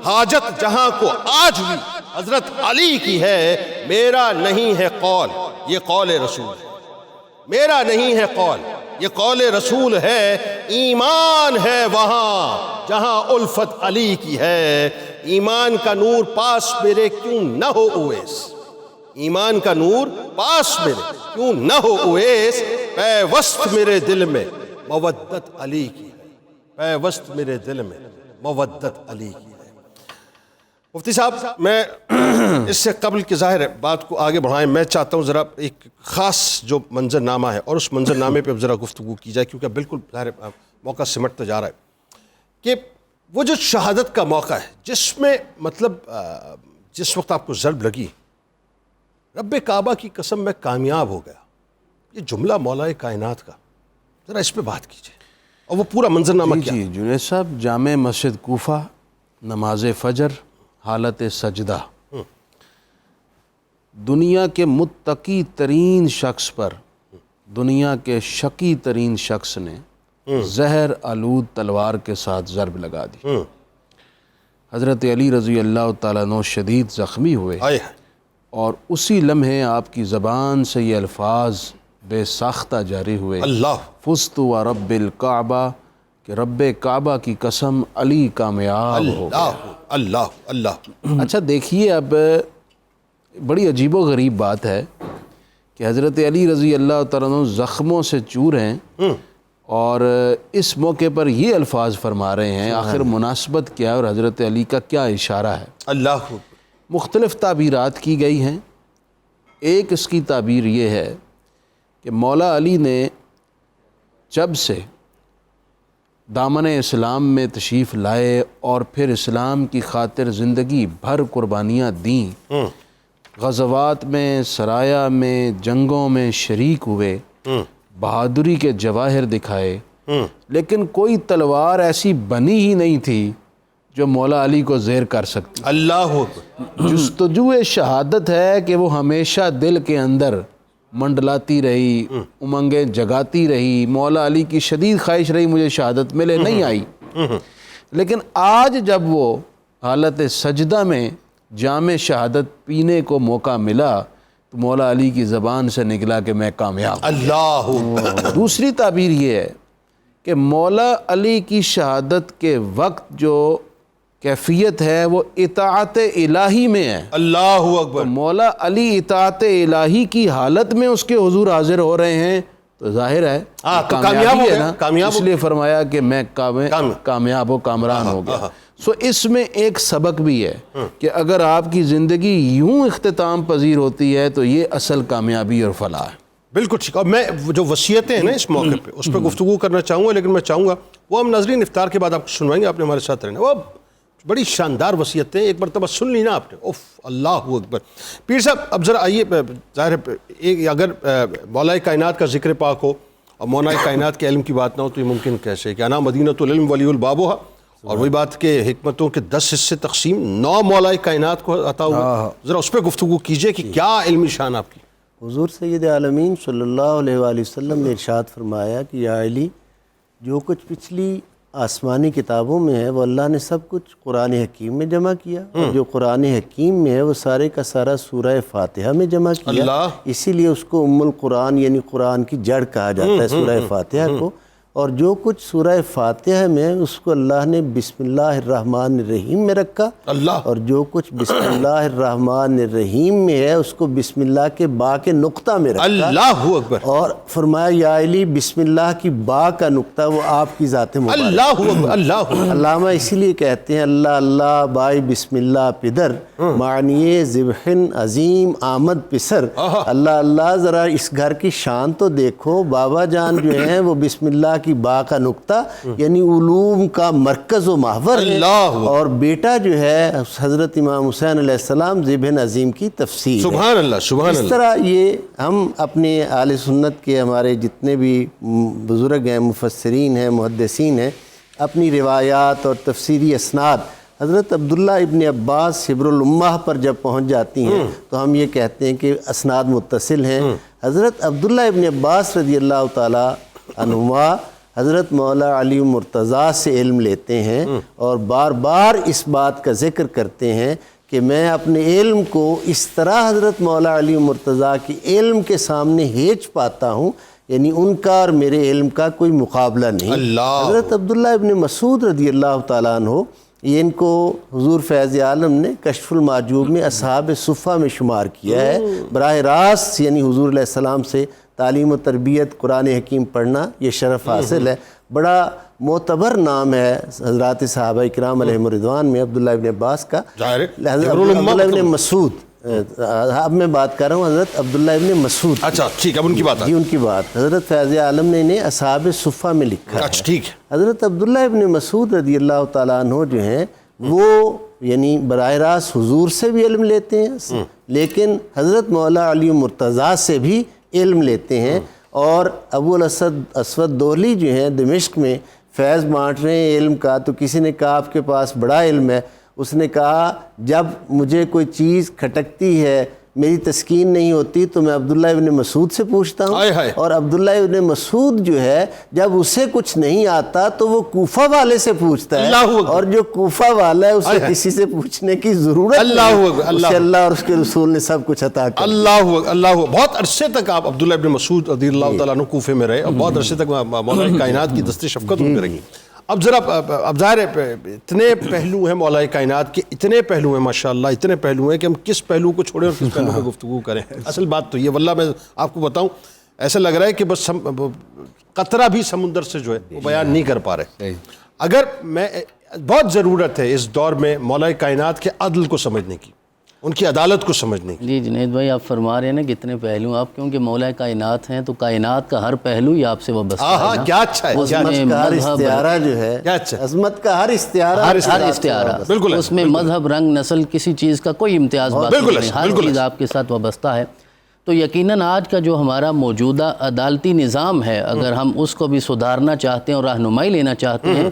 حاجت جہاں کو آج بھی حضرت علی کی ہے. میرا نہیں ہے قول یہ قول رسول ہے، میرا نہیں ہے قول یہ قول رسول ہے. ایمان ہے وہاں جہاں الفت علی کی ہے. ایمان کا نور پاس میرے کیوں نہ ہو اویس، ایمان کا نور پاس میرے کیوں نہ ہو اویس. پیوست میرے دل میں مودت علی کی ہے، پیوست میرے دل میں مودت علی کی ہے. مفتی صاحب میں اس سے قبل کہ ظاہر ہے بات کو آگے بڑھائیں، میں چاہتا ہوں ذرا ایک خاص جو منظر نامہ ہے اور اس منظر نامے پہ اب ذرا گفتگو کی جائے، کیونکہ بالکل ظاہر موقع سمٹتا جا رہا ہے کہ وہ جو شہادت کا موقع ہے جس میں مطلب جس وقت آپ کو ضرب لگی، رب کعبہ کی قسم میں کامیاب ہو گیا، یہ جملہ مولا کائنات کا، ذرا اس پہ بات کیجئے اور وہ پورا منظر نامہ کیا. جی جنید صاحب، جامع مسجد کوفہ، نماز فجر، حالت سجدہ. دنیا کے متقی ترین شخص پر دنیا کے شقی ترین شخص نے زہر آلود تلوار کے ساتھ ضرب لگا دی. حضرت علی رضی اللہ تعالیٰ عنہ شدید زخمی ہوئے اور اسی لمحے آپ کی زبان سے یہ الفاظ بے ساختہ جاری ہوئے، اللہ فزت و رب الکعبہ، کہ رب کعبہ کی قسم علی کامیاب ہو گیا. اللہ اللہ. اچھا دیکھیے، اب بڑی عجیب و غریب بات ہے کہ حضرت علی رضی اللہ تعالیٰ عنہ زخموں سے چور ہیں اور اس موقع پر یہ الفاظ فرما رہے ہیں، آخر مناسبت کیا ہے اور حضرت علی کا کیا اشارہ ہے؟ اللہ مختلف تعبیرات کی گئی ہیں۔ ایک اس کی تعبیر یہ ہے کہ مولا علی نے جب سے دامن اسلام میں تشریف لائے اور پھر اسلام کی خاطر زندگی بھر قربانیاں دیں، غزوات میں، سرایا میں، جنگوں میں شریک ہوئے، بہادری کے جواہر دکھائے، لیکن کوئی تلوار ایسی بنی ہی نہیں تھی جو مولا علی کو زیر کر سکتی۔ اللہ جستجو شہادت ہے کہ وہ ہمیشہ دل کے اندر منڈلاتی رہی، امنگیں جگاتی رہی، مولا علی کی شدید خواہش رہی مجھے شہادت ملے، نہیں آئی۔ لیکن آج جب وہ حالت سجدہ میں جام شہادت پینے کو موقع ملا تو مولا علی کی زبان سے نکلا کہ میں کامیاب۔ اللہ دوسری تعبیر یہ ہے کہ مولا علی کی شہادت کے وقت جو کیفیت ہے وہ اطاعت الہی میں ہے۔ اللہ اکبر۔ مولا علی اطاعت الہی کی حالت میں اس کے حضور حاضر ہو رہے ہیں تو ظاہر ہے تو کامیاب ہو گیا، کامیاب اس لیے فرمایا کہ میں کامیاب و کامران ہو گیا۔ سو اس میں ایک سبق بھی ہے کہ اگر آپ کی زندگی یوں اختتام پذیر ہوتی ہے تو یہ اصل کامیابی اور فلاح ہے۔ بالکل ٹھیک۔ اور میں جو وصیتیں ہیں نا اس موقع پہ اس پہ گفتگو کرنا چاہوں گا، لیکن میں چاہوں گا وہ ہم ناظرین افطار کے بعد آپ کو سنوائیں گے، آپ نے ہمارے ساتھ رہنا۔ وہ بڑی شاندار وصیتیں، ایک مرتبہ سن لی نا آپ نے، اوف اللہ اکبر۔ پیر صاحب اب ذرا آئیے، ظاہر ہے اگر مولا کائنات کا ذکر پاک ہو اور مولا کائنات کے علم کی بات نہ ہو تو یہ ممکن کیسے کہ انا مدینۃ العلم ولی البابھا، اور وہی بات کہ حکمتوں کے 10 حصے تقسیم 9 مولا کائنات کو عطا ہوا، ذرا اس پہ گفتگو کیجئے کہ کیا علمی شان آپ کی۔ حضور سید عالمین صلی اللہ علیہ وآلہ وسلم نے ارشاد فرمایا کہ یا علی، جو کچھ پچھلی آسمانی کتابوں میں ہے وہ اللہ نے سب کچھ قرآن حکیم میں جمع کیا، اور جو قرآن حکیم میں ہے وہ سارے کا سارا سورہ فاتحہ میں جمع کیا، اسی لیے اس کو ام القرآن یعنی قرآن کی جڑ کہا جاتا ہے سورہ فاتحہ کو۔ اور جو کچھ سورہ فاتحہ میں اس کو اللہ نے بسم اللہ الرحمن الرحیم میں رکھا، اور جو کچھ بسم اللہ الرحمن الرحیم میں ہے اس کو بسم اللہ کے با کے نقطہ میں رکھا۔ اللہ اکبر۔ اور فرمایا یا علی بسم اللہ کی با کا نقطہ وہ آپ کی ذات مبارک۔ اللہ اکبر۔ اللہ علامہ اسی لیے کہتے ہیں اللہ اللہ بائی بسم اللہ پدر، معنی ذبحن عظیم آمد پسر۔ اللہ اللہ ذرا اس گھر کی شان تو دیکھو، بابا جان جو ہیں وہ بسم اللہ کی با کا نقطہ یعنی علوم کا مرکز و محور ہے، اور بیٹا جو ہے حضرت امام حسین علیہ السلام ذبح عظیم کی تفسیر۔ سبحان اللہ سبحان اللہ۔ اس طرح یہ ہم اپنے اہل سنت کے ہمارے جتنے بھی بزرگ ہیں، مفسرین ہیں، محدثین ہیں، اپنی روایات اور تفسیری اسناد حضرت عبداللہ ابن عباس حبر الامہ پر جب پہنچ جاتی ہیں تو ہم یہ کہتے ہیں کہ اسناد متصل ہیں۔ حضرت عبداللہ ابن عباس رضی اللہ تعالی عنہما حضرت مولا علی مرتضیٰ سے علم لیتے ہیں اور بار بار اس بات کا ذکر کرتے ہیں کہ میں اپنے علم کو اس طرح حضرت مولا علی مرتضیٰ کی علم کے سامنے ہیچ پاتا ہوں، یعنی ان کا اور میرے علم کا کوئی مقابلہ نہیں۔ حضرت عبداللہ ابن مسعود رضی اللہ تعالیٰ عنہ، یہ ان کو حضور فیض عالم نے کشف المعجوب میں اصحاب صفہ میں شمار کیا ہے۔ براہ راست یعنی حضور علیہ السلام سے تعلیم و تربیت قرآن حکیم پڑھنا یہ شرف حاصل ہے۔ بڑا معتبر نام ہے حضرات صحابہ کرام علیہم الرضوان میں عبداللہ ابن عباس کا، عبداللہ ابن مسعود۔ اب میں بات کر رہا ہوں حضرت عبداللہ ابن مسعود۔ اچھا ٹھیک ہے، اب ان کی بات جی ان کی بات حضرت فیض عالم نے انہیں اصحاب صفہ میں لکھا ہے۔ اچھا ٹھیک ہے۔ حضرت عبداللہ ابن مسعود رضی اللہ تعالیٰ عنہ جو ہیں وہ یعنی براہ راست حضور سے بھی علم لیتے ہیں، لیکن حضرت مولا علی مرتضیٰ سے بھی علم لیتے ہیں۔ اور ابو الاسد اسود دہلی جو ہیں دمشق میں فیض بانٹ رہے ہیں علم کا، تو کسی نے کہا آپ کے پاس بڑا علم ہے، اس نے کہا جب مجھے کوئی چیز کھٹکتی ہے، میری تسکین نہیں ہوتی تو میں عبداللہ ابن مسعود سے پوچھتا ہوں، اور عبداللہ ابن مسعود جو ہے جب اسے کچھ نہیں آتا تو وہ کوفہ والے سے پوچھتا ہے، اور جو کوفہ والا ہے اسے کسی سے پوچھنے کی ضرورت نہیں، اسے اللہ اور اس کے رسول نے سب کچھ عطا کیا۔ اللہ بہت عرصے تک آپ عبداللہ ابن مسعود رضی اللہ تعالیٰ عنہ کوفے میں رہے، اور بہت عرصے تک مولا کائنات کی دست شفقت ان پہ رہی۔ اب ذرا اب ظاہر ہے اتنے پہلو ہیں مولا کائنات کے، اتنے پہلو ہیں ماشاءاللہ، اتنے پہلو ہیں کہ ہم کس پہلو کو چھوڑیں اور کس پہلو پہ گفتگو کریں۔ اصل بات تو یہ واللہ میں آپ کو بتاؤں ایسا لگ رہا ہے کہ بس ہم قطرہ بھی سمندر سے جو ہے وہ بیان نہیں کر پا رہے. اگر میں بہت ضرورت ہے اس دور میں مولا کائنات کے عدل کو سمجھنے کی, ان کی عدالت کو سمجھنے کی. جی جنید بھائی آپ فرما رہے ہیں نا کتنے پہلو آپ, کیونکہ مولا کائنات ہیں تو کائنات کا ہر پہلو ہی آپ سے وابستہ ہے. ہاں کیا اچھا ہے, اس میں ہر استعارہ جو ہے, کیا اچھا ہے. عظمت کا ہر استعارہ, ہر استعارہ, بالکل اس میں مذہب, رنگ, نسل, کسی چیز کا کوئی امتیاز باقی نہیں, ہر چیز آپ کے ساتھ وابستہ ہے. تو یقیناً آج کا جو ہمارا موجودہ عدالتی نظام ہے, اگر ہم اس کو بھی سدھارنا چاہتے ہیں اور رہنمائی لینا چاہتے ہیں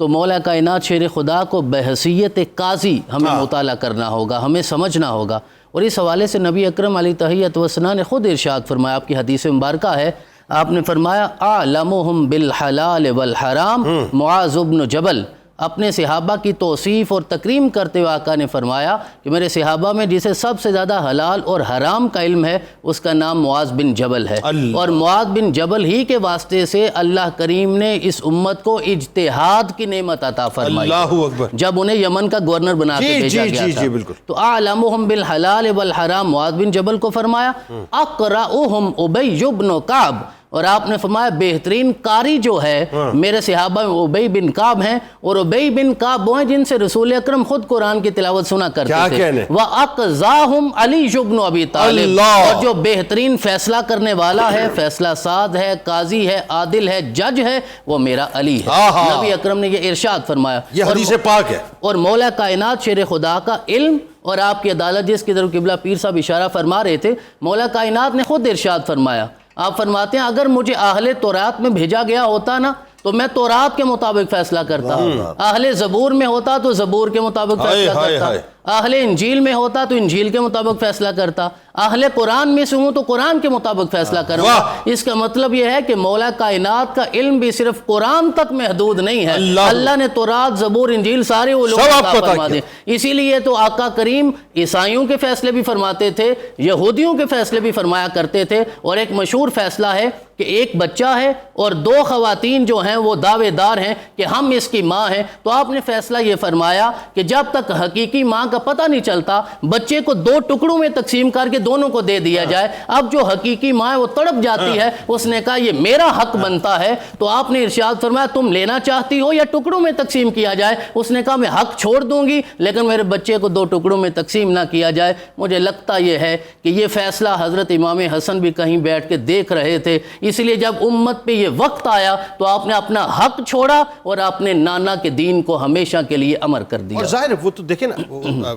تو مولا کائنات شیر خدا کو بحیثیت قاضی ہمیں مطالعہ کرنا ہوگا, ہمیں سمجھنا ہوگا. اور اس حوالے سے نبی اکرم علیہ تحیۃ وثنا نے خود ارشاد فرمایا, آپ کی حدیث مبارکہ ہے, آپ نے فرمایا اعلمہم بالحلال والحرام معاذ بن جبل. اپنے صحابہ کی توصیف اور تکریم کرتے ہوئے آقا نے فرمایا کہ میرے صحابہ میں جسے سب سے زیادہ حلال اور حرام کا علم ہے اس کا نام معاذ بن جبل ہے. اور معاذ بن جبل ہی کے واسطے سے اللہ کریم نے اس امت کو اجتہاد کی نعمت عطا فرمائی. اللہ اکبر. جب انہیں یمن کا گورنر بنا کے بھیجا گیا تھا تو اعلمہم بالحلال والحرام معاذ بن جبل کو فرمایا, اقرؤہم ابی بن کعب. اور آپ نے فرمایا بہترین قاری جو ہے میرے صحابہ میں ابی بن کعب ہیں, اور ابی بن کعب وہ ہیں جن سے رسول اکرم خود قرآن کی تلاوت سنا کرتے تھے. وَأَقْزَاهُمْ عَلِيُّ بْنُ أَبِي طَالِبٍ. اور جو بہترین فیصلہ کرنے والا ہے, فیصلہ ساز ہے, قاضی ہے, عادل ہے, جج ہے, وہ میرا علی ہے. نبی اکرم نے یہ ارشاد فرمایا, یہ حدیث پاک ہے. اور مولا کائنات شیر خدا کا علم اور آپ کی عدالت جس کی طرف قبلہ پیر صاحب اشارہ فرما رہے تھے, مولا کائنات نے خود ارشاد فرمایا. آپ فرماتے ہیں اگر مجھے اہل تورات میں بھیجا گیا ہوتا نا تو میں تورات کے مطابق فیصلہ کرتا, اہل زبور میں ہوتا تو زبور کے مطابق فیصلہ کرتا, اہل انجیل میں ہوتا تو انجیل کے مطابق فیصلہ کرتا, اہل قرآن میں سے ہوں تو قرآن کے مطابق فیصلہ کروں گا. اس کا مطلب یہ ہے کہ مولا کائنات کا علم بھی صرف قرآن تک محدود نہیں ہے, اللہ نے تورات, زبور, انجیل سارے علوم عطا فرما دے. اسی لیے تو آقا کریم عیسائیوں کے فیصلے بھی فرماتے تھے, یہودیوں کے فیصلے بھی فرمایا کرتے تھے. اور ایک مشہور فیصلہ ہے کہ ایک بچہ ہے اور دو خواتین جو ہیں وہ دعوے دار ہیں کہ ہم اس کی ماں ہیں, تو آپ نے فیصلہ یہ فرمایا کہ جب تک حقیقی ماں کا پتہ نہیں چلتا بچے کو دو ٹکڑوں میں تقسیم کر کے دونوں کو دے دیا جائے. اب جو حقیقی ماں ہے وہ تڑپ جاتی ہے, اس نے کہا یہ میرا حق بنتا ہے, تو آپ نے ارشاد فرمایا تم لینا چاہتی ہو یا ٹکڑوں میں تقسیم کیا جائے. اس نے کہا میں حق چھوڑ دوں گی لیکن میرے بچے کو دو ٹکڑوں میں تقسیم نہ کیا جائے. مجھے لگتا یہ ہے کہ یہ فیصلہ حضرت امام حسن بھی کہیں بیٹھ کے دیکھ رہے تھے, اس لیے جب امت پہ یہ وقت آیا تو آپ نے اپنا حق چھوڑا اور اپنے نانا کے دین کو ہمیشہ کے لیے امر کر دیا. اور ظاہر ہے وہ تو دیکھیں نا,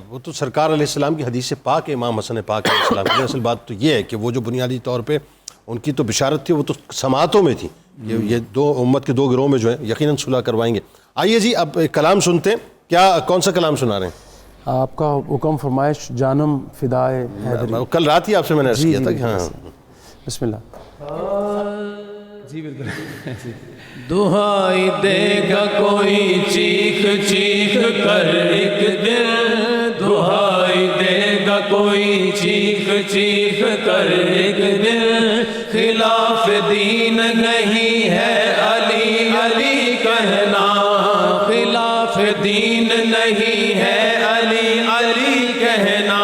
وہ تو سرکار علیہ السلام کی حدیث پاک ہے, امام حسن پاک علیہ السلام کی. اصل بات تو یہ ہے کہ وہ جو بنیادی طور پہ ان کی تو بشارت تھی وہ تو سماعتوں میں تھی, یہ دو امت کے دو گروہ میں جو ہے یقیناً صلح کروائیں گے. آئیے جی اب کلام سنتے ہیں. کیا کون سا کلام سنا رہے ہیں؟ آپ کا حکم فرمائش جانم فدائے حیدری. کل رات ہی آپ سے میں نے عرض کیا تھا کہ ہاں بسم اللہ. جی بالکل. دہائی دے گا کوئی چیخ چیخ کر ایک دن, دہائی دے گا کوئی چیخ چیخ کر ایک دن, خلاف دین نہیں ہے علی علی کہنا, خلاف دین نہیں ہے علی علی کہنا.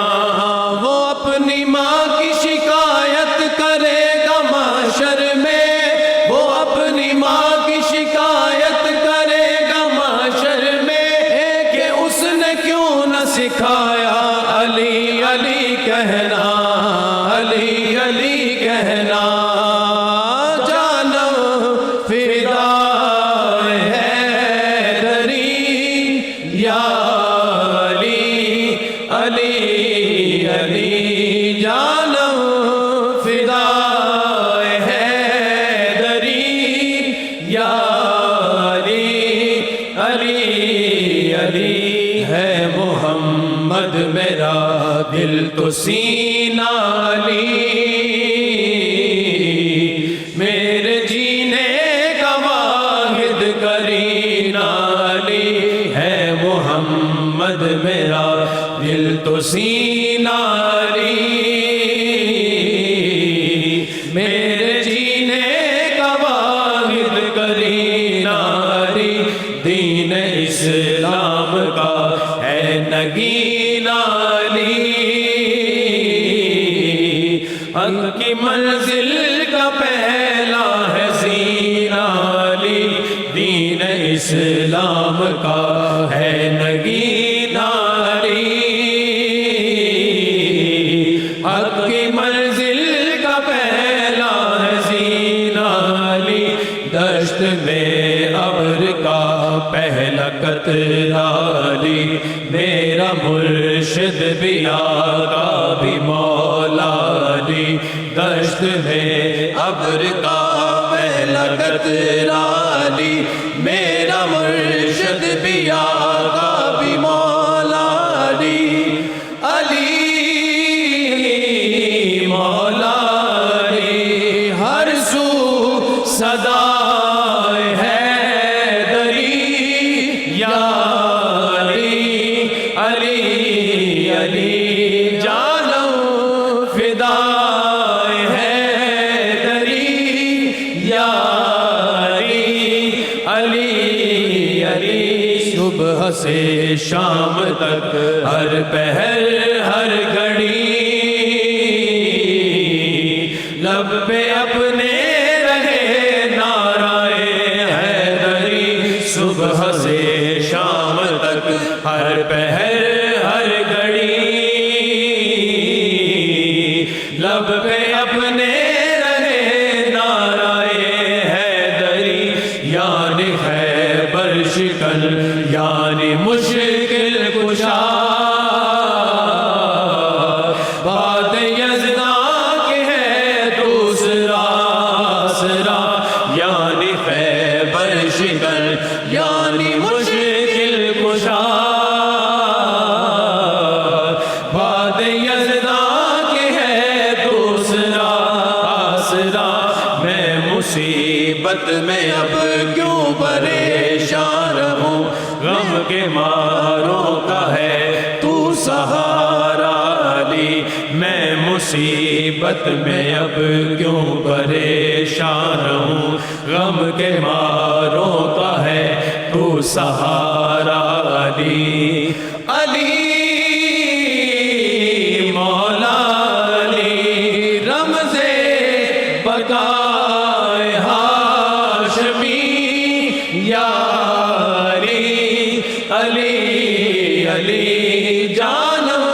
وہ اپنی ماں کی شکایت کرے گا محشر میں, وہ اپنی ماں کی شکایت کرے گا محشر میں کہ اس نے کیوں نہ سکھایا علی علی کہنا, علی علی کہنا. جانم فدائے حیدری یا علی علی علی, جانم فدائے حیدری یا علی علی علی. ہے محمد میرا دل تو سینہ علی, میرے جینے کا واحد کرینہ علی. ہے محمد میرا دل تو سینہ علی, میرے جینے کا واحد کرینہ علی. دین اسلام کا ہے نگینہ علی, حق کی منزل کا پہلا ہے زینہ اسلام کا ہے نگینہ علی، حق کی منزل کا پہلا ہے سینہ علی، دشت میں ابر کا پہلا قطرہ علی، میرا مرشد بھی آقا بھی مولا علی، دشت میں ابر کا پہلا قطرہ علی، میرا مرشد بھی آقا بھی مولا علی، علی مولا علی، ہر سو صدائے حیدری یا علی، علی علی جانم فدائے حیدری یا علی، علی صبح سے شام تک ہر پہر ہر گھڑی لب پہ اپنے رہے نعرہ حیدری، صبح سے شام تک ہر پہر ہر گھڑی لب پہ اپنے رہے نعرہ حیدری، یعنی خیبر شکن یعنی مشکل کشا، بات یزداں کے ہے دوسرا آسرا، یعنی خیبر شکن یعنی مشکل کشا، بات یزداں کے ہے دوسرا آسرا، میں مصیبت میں اب کیوں پریشان رہوں، غم کے ماروں کا ہے تو سہارا علی، میں مصیبت میں اب کیوں پریشان رہوں، غم کے ماروں کا ہے تو سہارا علی، علی مولا علی رمز بقائے ہاشمی یا علی، علی علی جانم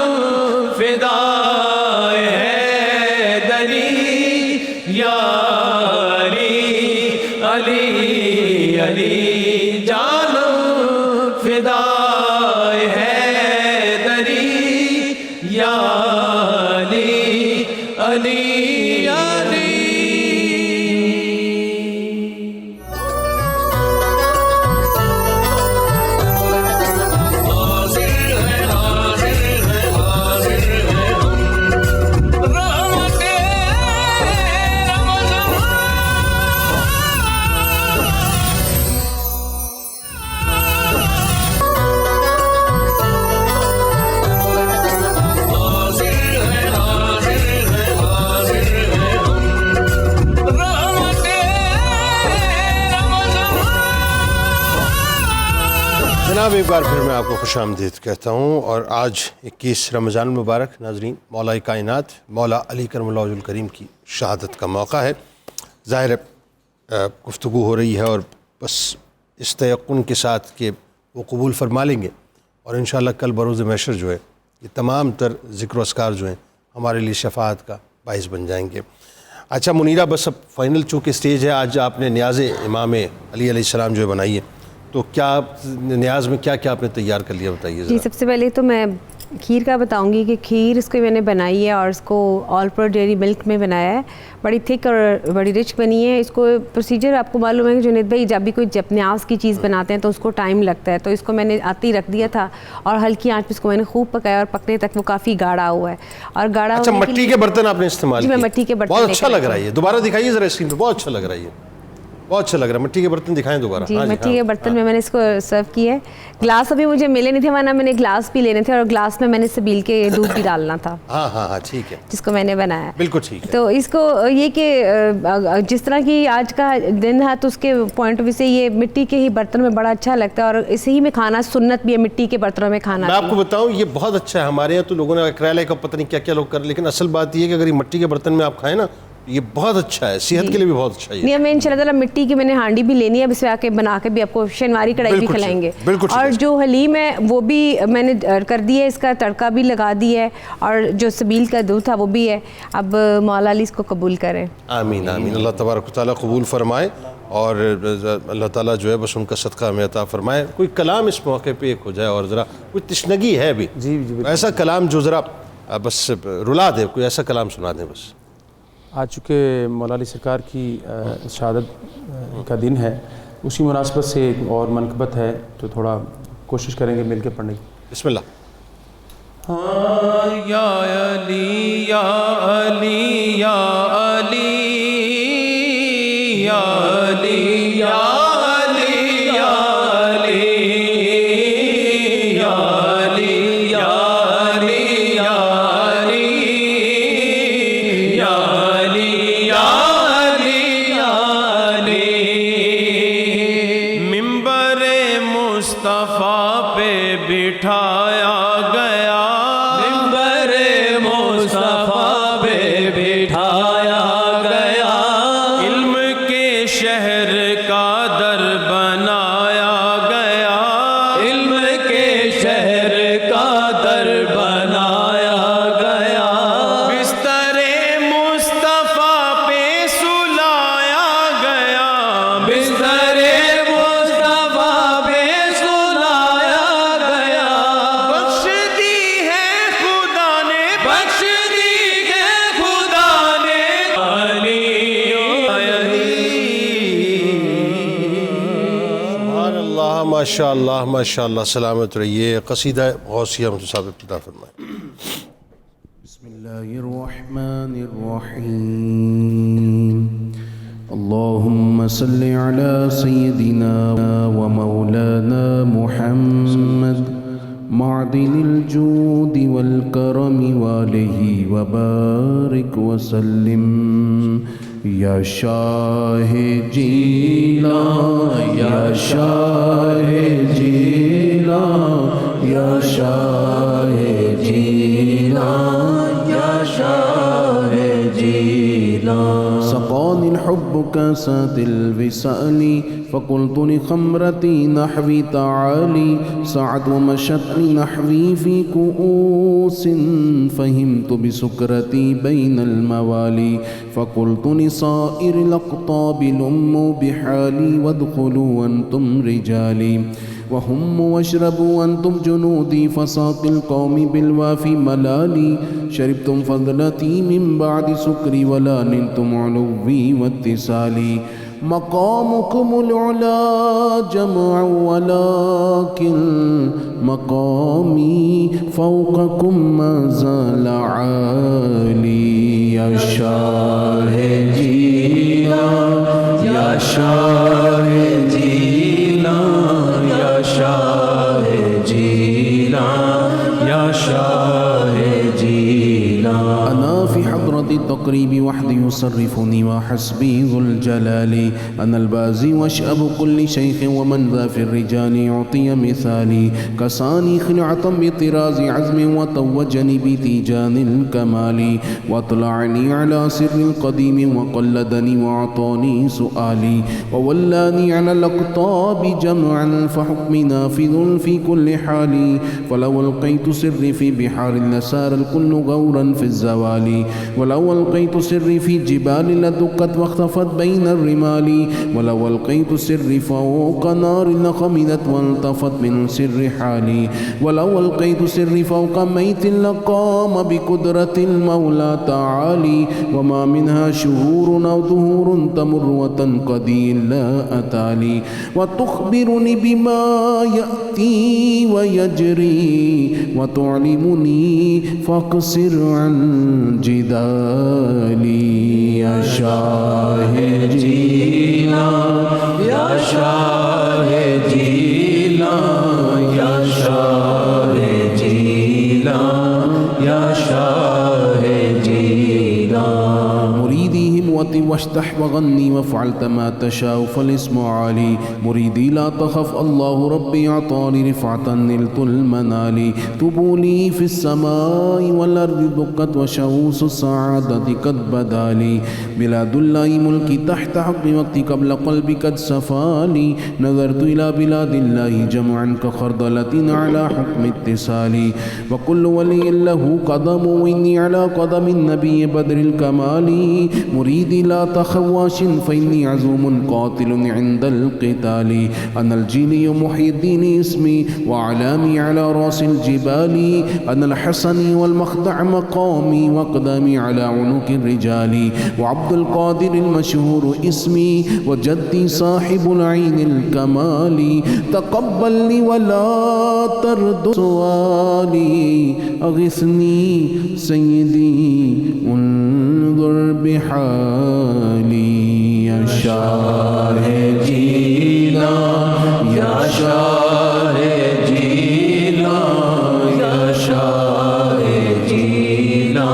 فدائے حیدری یا علی، علی علی جانم فدائے حیدری یا علی، علی علی۔ جناب ایک بار پھر میں آپ کو خوش آمدید کہتا ہوں، اور آج 21 رمضان المبارک ناظرین، مولا کائنات مولا علی کرم اللہ وجہ الکریم کی شہادت کا موقع ہے۔ ظاہر ہے گفتگو ہو رہی ہے اور بس اس تیقن کے ساتھ کہ وہ قبول فرما لیں گے، اور انشاءاللہ کل بروز محشر جو ہے یہ تمام تر ذکر و اذکار جو ہیں ہمارے لیے شفاعت کا باعث بن جائیں گے۔ اچھا منیرہ، بس اب فائنل چونکہ سٹیج ہے، آج آپ نے نیاز امام علی علیہ السلام جو ہے بنائی ہے، تو کیا نیاز میں کیا کیا آپ نے تیار کر لیا بتائیے ذرا۔ جی سب سے پہلے تو میں کھیر کا بتاؤں گی کہ کھیر اس کو میں نے بنائی ہے اور اس کو آل پر ڈیری ملک میں بنایا ہے، بڑی تھک اور بڑی رچ بنی ہے۔ اس کو پروسیجر آپ کو معلوم ہے کہ جنید بھائی جب بھی کوئی نیاز کی چیز بناتے ہیں تو اس کو ٹائم لگتا ہے، تو اس کو میں نے آتی رکھ دیا تھا اور ہلکی آنچ پہ اس کو میں نے خوب پکایا اور پکنے تک وہ کافی گاڑھا ہوا ہے اور گاڑھا۔ اچھا مٹی کے برتن آپ نے استعمال کیے؟ جی میں مٹی کے برتن، بہت اچھا لگ رہا ہے یہ، دوبارہ دکھائیے ذرا اسکرین پہ، بہت اچھا لگ رہا ہے یہ، بہت اچھا لگ رہا ہے۔ مٹی کے برتن دکھائیں دوبارہ۔ جی مٹی کے برتن میں نے اس کو سرو کیا ہے۔ گلاس ابھی مجھے ملے نہیں تھے، ورنہ میں نے گلاس بھی لینے تھے اور گلاس میں نے سبیل کے دودھ بھی ڈالنا تھا۔ ہاں ہاں ہاں ٹھیک ہے، جس کو میں نے بنایا بالکل ٹھیک ہے۔ تو اس کو یہ کہ جس طرح کی آج کا دن ہے تو اس کے پوائنٹ آف ویو سے یہ مٹی کے ہی برتن میں بڑا اچھا لگتا ہے، اور اسی ہی میں کھانا سنت بھی ہے، مٹی کے برتنوں میں کھانا۔ میں آپ کو بتاؤں یہ بہت اچھا ہے، ہمارے یہاں تو لوگوں نے کریلے کا پتہ نہیں کیا کیا لوگ کر، لیکن اصل بات یہ ہے کہ اگر یہ مٹی کے برتن میں آپ کھائیں نا یہ بہت اچھا ہے، صحت کے لیے بھی بہت اچھا ہے. نہیں ہمیں انشاءاللہ تعالیٰ مٹی کی میں نے ہانڈی بھی لینی ہے، اب اس میں آ کے بنا کے بھی آپ کو شنواری کڑھائی بھی کھلائیں گے. اور جو حلیم ہے وہ بھی میں نے کر دی ہے، اس کا تڑکا بھی لگا دی ہے، اور جو سبیل کا دودھ تھا وہ بھی ہے. اب مولا علی اس کو قبول کریں. آمین آمین. اللہ تبارک و تعالیٰ قبول فرمائے، اور اللہ تعالیٰ جو ہے بس ان کا صدقہ ہمیں عطا فرمائے. کوئی کلام اس موقع پہ ایک ہو جائے، اور ذرا کوئی تشنگی ہے بھی، ایسا کلام جو ذرا بس رلا دے، کوئی ایسا کلام سنا دیں بس. آج چونکہ مولا علی سرکار کی شہادت کا دن ہے، اسی مناسبت سے ایک اور منقبت ہے تو تھوڑا کوشش کریں گے مل کے پڑھنے کی. بسم اللہ. یا علی یا علی یا علی یا علی یا علی یا علی یا علی یا علی یا علی یا علی یا علی یا علی. منبر مصطفیٰ پہ بٹھایا گیا، منبر مصطفیٰ پہ بٹھایا گیا، علم کے شہر کا در بنایا گیا، علم کے شہر کا در بنایا گیا، بستر مصطفیٰ پہ سلایا گیا، بستر مصطفیٰ پہ سلایا گیا. بخش دی ہے خدا نے، بخش دی ہے خدا نے، علی سبحان اللہ، ماشاء اللہ ماشاء اللہ. سلامت رہیے. قصیدہ غوثیہ مفتی صاحب ابتدا فرمائیں. بسم اللہ الرحمن الرحیم. اللہم صلی علی سیدنا و مولانا محمد معدن الجود والکرم والہ وبارک وسلم. یا شاہ جیلان یا شاہ جیلان یا شاہ جیلان یا شاہ جیلان. سقانی الحب كاسات الوصال فقلت لخمرتي نحوي تعالي سعد ومشت لنحوي في كؤوس فهمت بسكرتي بين الموالي فقلت لصائر الأقطاب لموا بحالي وادخلوا أنتم رجالي وهم واشربوا أنتم جنودي فساق القوم بالوافي ملالي شربتم فضلتي من بعد سكري ولا نلتم علوي واتصالي مقامكم العلا جمع ولكن مقامي فوقكم ما زال عالي. يا شاه جيلان يا شاه جيلان يا شاه جيلان يا شاه جيلان. أنا في حضرة التقريب وحدي يصرفني وحسبي ذو الجلال. أنا البازي واشأب كل شيخ ومن ذا في الرجال يعطي مثالي كساني خلعة بطراز عزم وتوجني بتيجان الكمال واطلعني على سر القديم وقلدني وأعطاني سؤالي وولاني على الأقطاب جمعا فحكم نافذ في كل حال. فلو ألقيت سري في بحار لسار الكل غورا في الزوال ولو ألقيت سري في جبال لدكت واختفت بين الرمال ولو ألقيت سري فوق نار لخمدت والتفت من سر حالي ولو ألقيت سري فوق ميت لقام بقدرة المولى تعالي. وما منها شهور أو دهور تمر وتنقضي إلا أتالي وتخبرني بما يأتي ويجري وتعلمني فاقصر عن جدالي. يا شاه جيلان يا شاه جيلان يا شاه جيلان يا شاه جيلان. مريدهم قوة واشتح وغني وفعلت ما تشاء فالاسم عالي مريدي لا تخف الله ربي أعطاني رفعة نلت المنال طوبى لي في السماء والأرض دقت وشموس السعادة قد بدا لي بلاد الله ملكي تحت حق وقتي قبل قلبي قد سفالي نظرت إلى بلاد الله جمعا كخردلة على حكم اتصالي وكل ولي له قدم وإني على قدم النبي بدر الكمال مريدي لا تخواش فإني عزوم قاتل عند القتال أنا الجيلي محي الدين اسمي وأعلامي على رأس الجبال أنا الحسن والمخدع مقامي وأقدامي على عنق الرجال وعبد القادر المشهور اسمي وجدي صاحب العين الكمال تقبل لي ولا ترد سؤالي أغثني سيدي انظر بحالي يا شاه جيلا يا شاه جيلا يا شاه جيلا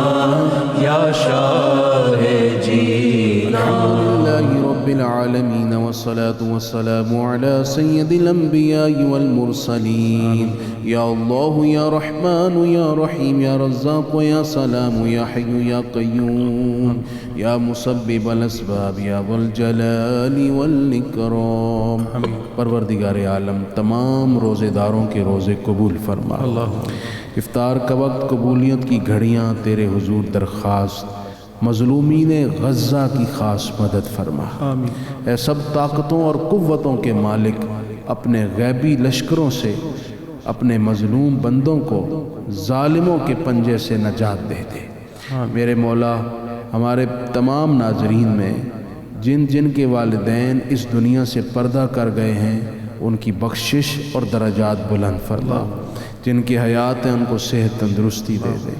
يا شاه جيلا الحمد لله رب العالمين والصلاة والسلام على سيد الأنبياء والمرسلين يا الله يا رحمن يا رحيم يا رزاق يا سلام يا حي يا قيوم يا مسبب الأسباب يا ذو الجلال والإكرام پروردگار عالم تمام روزے داروں کے روزے قبول فرما افطار کا وقت قبولیت کی گھڑیاں تیرے حضور درخواست مظلومین غزہ کی خاص مدد فرما اے سب طاقتوں اور قوتوں کے مالک اپنے غیبی لشکروں سے اپنے مظلوم بندوں کو ظالموں کے پنجے سے نجات دے دے میرے مولا ہمارے تمام ناظرین میں جن جن کے والدین اس دنیا سے پردہ کر گئے ہیں ان کی بخشش اور درجات بلند فرما جن کی حیات ہیں ان کو صحت تندرستی دے دے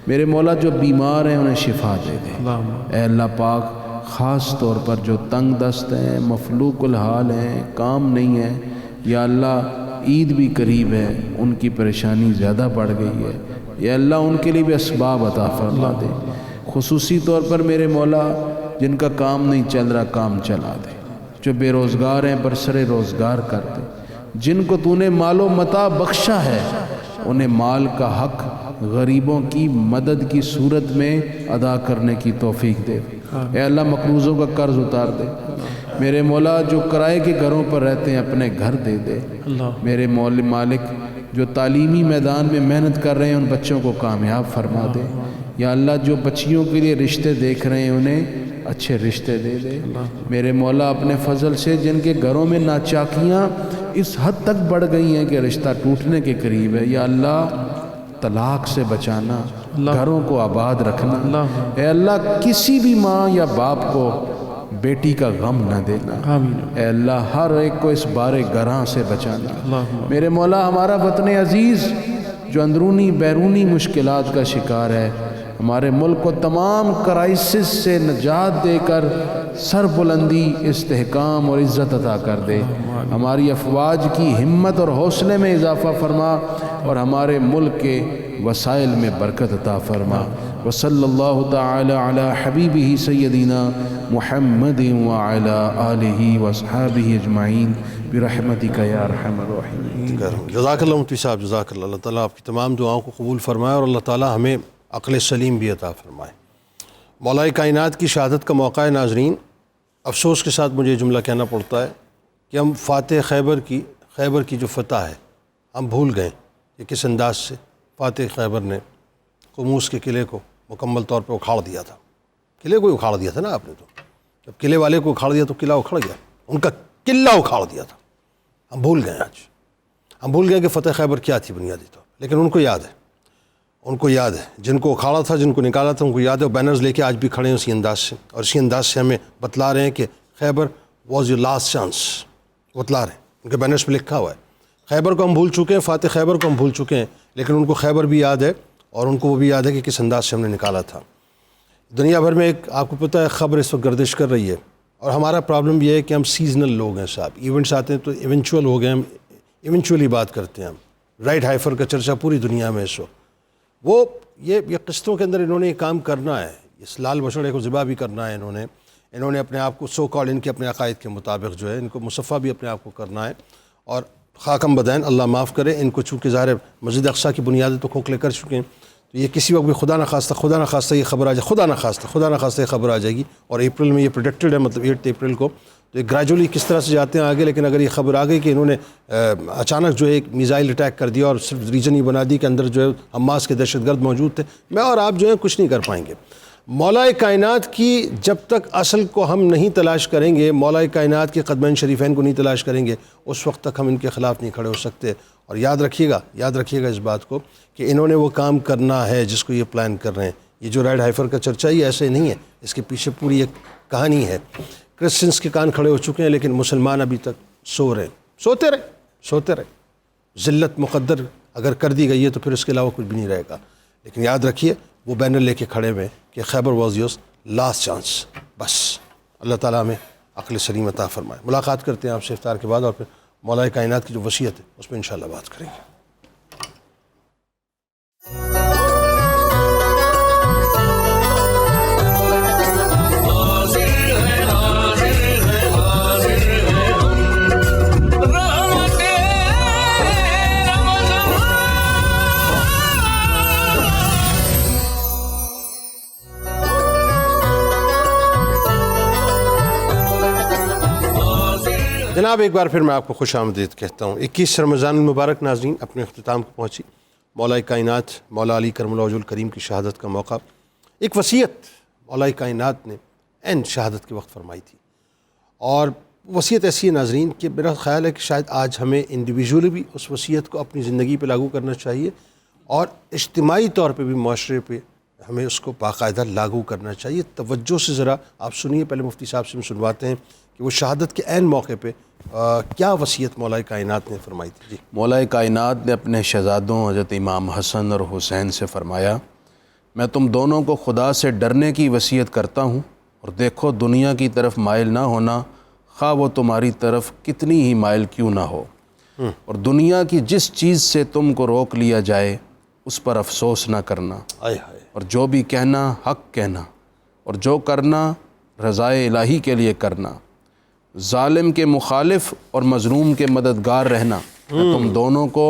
میرے مولا جو بیمار ہیں انہیں شفا دے دے اے اللہ پاک خاص طور پر جو تنگ دست ہیں مفلوق الحال ہیں کام نہیں ہے یا اللہ عید بھی قریب ہے ان کی پریشانی زیادہ بڑھ گئی ہے یا اللہ ان کے لیے بھی اسباب عطا فرما دے خصوصی طور پر میرے مولا جن کا کام نہیں چل رہا کام چلا دے جو بے روزگار ہیں برسر روزگار کر دے جن کو تو نے مال و متاع بخشا ہے انہیں مال کا حق غریبوں کی مدد کی صورت میں ادا کرنے کی توفیق دے اے اللہ مقروضوں کا قرض اتار دے میرے مولا جو کرائے کے گھروں پر رہتے ہیں اپنے گھر دے دے میرے مالک جو تعلیمی میدان میں محنت کر رہے ہیں ان بچوں کو کامیاب فرما دے یا اللہ جو بچیوں کے لیے رشتے دیکھ رہے ہیں انہیں اچھے رشتے دے دے میرے مولا اپنے فضل سے جن کے گھروں میں ناچاکیاں اس حد تک بڑھ گئی ہیں کہ رشتہ ٹوٹنے کے قریب ہے یا اللہ طلاق سے بچانا گھروں کو آباد رکھنا اے اللہ کسی بھی ماں یا باپ کو بیٹی کا غم نہ دینا اے اللہ ہر ایک کو اس بارے گراں سے بچانا میرے مولا ہمارا وطن عزیز جو اندرونی بیرونی مشکلات کا شکار ہے ہمارے ملک کو تمام کرائسس سے نجات دے کر سر بلندی استحکام اور عزت عطا کر دے ہماری افواج کی ہمت اور حوصلے میں اضافہ فرما اور ہمارے ملک کے وسائل میں برکت عطا فرما وصلی اللہ تعالی علی حبیبہ سیدنا محمد وعلی آلہ واصحابہ اجمعین برحمتک یا ارحم الراحمین جزاک اللہ مفتی صاحب جزاک اللہ اللہ تعالیٰ آپ کی تمام دعاؤں کو قبول فرمائے اور اللہ تعالیٰ ہمیں عقل سلیم بھی عطا فرمائے مولا کائنات کی شہادت کا موقع ہے ناظرین افسوس کے ساتھ مجھے یہ جملہ کہنا پڑتا ہے کہ ہم فاتح خیبر کی جو فتح ہے ہم بھول گئے کہ کس انداز سے فاتح خیبر نے قموس کے قلعے کو مکمل طور پہ اکھاڑ دیا تھا قلعے کو اکھاڑ دیا تھا نا آپ نے تو جب قلعے والے کو اکھاڑ دیا تو قلعہ اکھڑ گیا ان کا قلعہ اکھاڑ دیا تھا ہم بھول گئے آج ہم بھول گئے کہ فتح خیبر کیا تھی بنیادی طور لیکن ان کو یاد ہے جن کو اکھاڑا تھا جن کو نکالا تھا ان کو یاد ہے اور بینرز لے کے آج بھی کھڑے ہیں اسی انداز سے اور اسی انداز سے ہمیں بتلا رہے ہیں کہ خیبر واز یور لاسٹ چانس بتلا رہے ہیں ان کے بینرز پہ لکھا ہوا ہے خیبر کو ہم بھول چکے ہیں فاتح خیبر کو ہم بھول چکے ہیں لیکن ان کو خیبر بھی یاد ہے اور ان کو وہ بھی یاد ہے کہ کس انداز سے ہم نے نکالا تھا دنیا بھر میں ایک آپ کو پتہ ہے خبر اس وقت گردش کر رہی ہے اور ہمارا پرابلم یہ ہے کہ ہم سیزنل لوگ ہیں صاحب ایونٹس آتے ہیں تو ایونچول ہو گئے ہم ایونچولی بات کرتے ہیں ہم رائٹ ہائفر کا چرچا پوری دنیا میں اس وقت وہ یہ قسطوں کے اندر انہوں نے یہ کام کرنا ہے اس لال بچڑے کو ذبح بھی کرنا ہے انہوں نے انہوں نے اپنے آپ کو سو کال ان کے اپنے عقائد کے مطابق جو ہے ان کو مصفہ بھی اپنے آپ کو کرنا ہے، اور خاکم بدین اللہ معاف کرے ان کو، چونکہ ظاہر مسجد اقصیٰ کی بنیادیں تو کھوکھلے کر چکے ہیں، تو یہ کسی وقت بھی خدا نہ خواستہ یہ خبر آ جائے، خدا نہ خواستہ یہ خبر آ جائے گی، اور اپریل میں یہ پروڈکٹڈ ہے، مطلب 8 اپریل کو، تو یہ گریجولی کس طرح سے جاتے ہیں آگے، لیکن اگر یہ خبر آ گئی کہ انہوں نے اچانک جو ہے ایک میزائل اٹیک کر دیا اور صرف ریجن ہی بنا دی کہ اندر جو ہے حماس کے دہشت گرد موجود تھے، میں اور آپ جو ہیں کچھ نہیں کر پائیں گے۔ مولا کائنات کی جب تک اصل کو ہم نہیں تلاش کریں گے، مولا کائنات کے قدمین شریفین کو نہیں تلاش کریں گے، اس وقت تک ہم ان کے خلاف نہیں کھڑے ہو سکتے۔ اور یاد رکھیے گا اس بات کو کہ انہوں نے وہ کام کرنا ہے جس کو یہ پلان کر رہے ہیں۔ یہ جو ریڈ ہائفر کا چرچا یہ ایسے نہیں ہے، اس کے پیچھے پوری ایک کہانی ہے۔ کرسچنس کے کان کھڑے ہو چکے ہیں، لیکن مسلمان ابھی تک سوتے رہے۔ ذلت مقدر اگر کر دی گئی ہے تو پھر اس کے علاوہ کچھ بھی نہیں رہے گا۔ لیکن یاد رکھیے وہ بینر لے کے کھڑے ہوئے کہ خیبر واز یور لاسٹ چانس۔ بس اللہ تعالیٰ ہمیں عقل سلیم عطا فرمائے۔ ملاقات کرتے ہیں آپ سے افطار کے بعد، اور پھر مولا کائنات کی جو وصیت ہے اس پہ انشاءاللہ بات کریں گے۔ جناب ایک بار پھر میں آپ کو خوش آمدید کہتا ہوں۔ 21 رمضان المبارک ناظرین اپنے اختتام کو پہنچی۔ مولا کائنات مولا علی کرم اللہ وجہ الکریم کی شہادت کا موقع، ایک وصیت مولا کائنات نے عین شہادت کے وقت فرمائی تھی، اور وصیت ایسی ہے ناظرین کہ میرا خیال ہے کہ شاید آج ہمیں انڈیویجولی بھی اس وصیت کو اپنی زندگی پہ لاگو کرنا چاہیے، اور اجتماعی طور پہ بھی معاشرے پہ ہمیں اس کو باقاعدہ لاگو کرنا چاہیے۔ توجہ سے ذرا آپ سنیے، پہلے مفتی صاحب سے ہم سنواتے ہیں کہ وہ شہادت کے عین موقع پہ کیا وصیت مولا کائنات نے فرمائی تھی۔ جی مولا کائنات نے اپنے شہزادوں حضرت امام حسن اور حسین سے فرمایا، میں تم دونوں کو خدا سے ڈرنے کی وصیت کرتا ہوں، اور دیکھو دنیا کی طرف مائل نہ ہونا، خواہ وہ تمہاری طرف کتنی ہی مائل کیوں نہ ہو، اور دنیا کی جس چیز سے تم کو روک لیا جائے اس پر افسوس نہ کرنا، اور جو بھی کہنا حق کہنا، اور جو کرنا رضائے الہی کے لیے کرنا، ظالم کے مخالف اور مظلوم کے مددگار رہنا۔ میں تم دونوں کو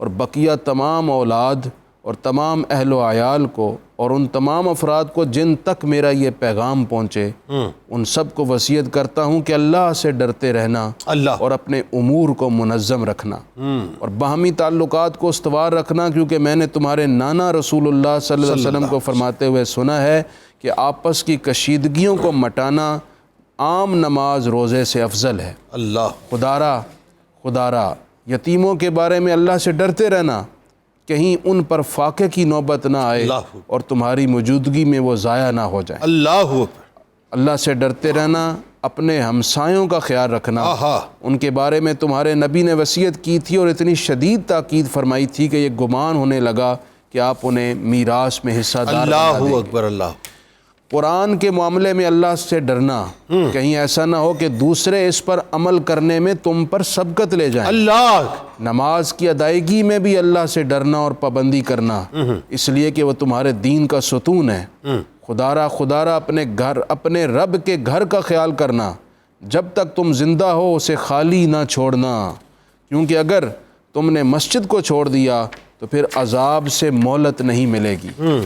اور بقیہ تمام اولاد اور تمام اہل و عیال کو اور ان تمام افراد کو جن تک میرا یہ پیغام پہنچے ان سب کو وصیت کرتا ہوں کہ اللہ سے ڈرتے رہنا اور اپنے امور کو منظم رکھنا اور باہمی تعلقات کو استوار رکھنا، کیونکہ میں نے تمہارے نانا رسول اللہ صلی اللہ علیہ وسلم کو فرماتے ہوئے سنا ہے کہ آپس کی کشیدگیوں کو مٹانا عام نماز روزے سے افضل ہے۔ خدارا یتیموں کے بارے میں اللہ سے ڈرتے رہنا، کہیں ان پر فاقے کی نوبت نہ آئے اور تمہاری موجودگی میں وہ ضائع نہ ہو جائیں۔ اللہ سے ڈرتے رہنا، اپنے ہمسایوں کا خیال رکھنا، ان کے بارے میں تمہارے نبی نے وصیت کی تھی اور اتنی شدید تاکید فرمائی تھی کہ یہ گمان ہونے لگا کہ آپ انہیں میراث میں حصہ دار بنا دیں گے۔ اللہ اکبر۔ قرآن کے معاملے میں اللہ سے ڈرنا، کہیں ایسا نہ ہو کہ دوسرے اس پر عمل کرنے میں تم پر سبقت لے جائیں۔ نماز کی ادائیگی میں بھی اللہ سے ڈرنا اور پابندی کرنا، اس لیے کہ وہ تمہارے دین کا ستون ہے۔ خدارا اپنے رب کے گھر کا خیال کرنا، جب تک تم زندہ ہو اسے خالی نہ چھوڑنا، کیونکہ اگر تم نے مسجد کو چھوڑ دیا تو پھر عذاب سے مہلت نہیں ملے گی۔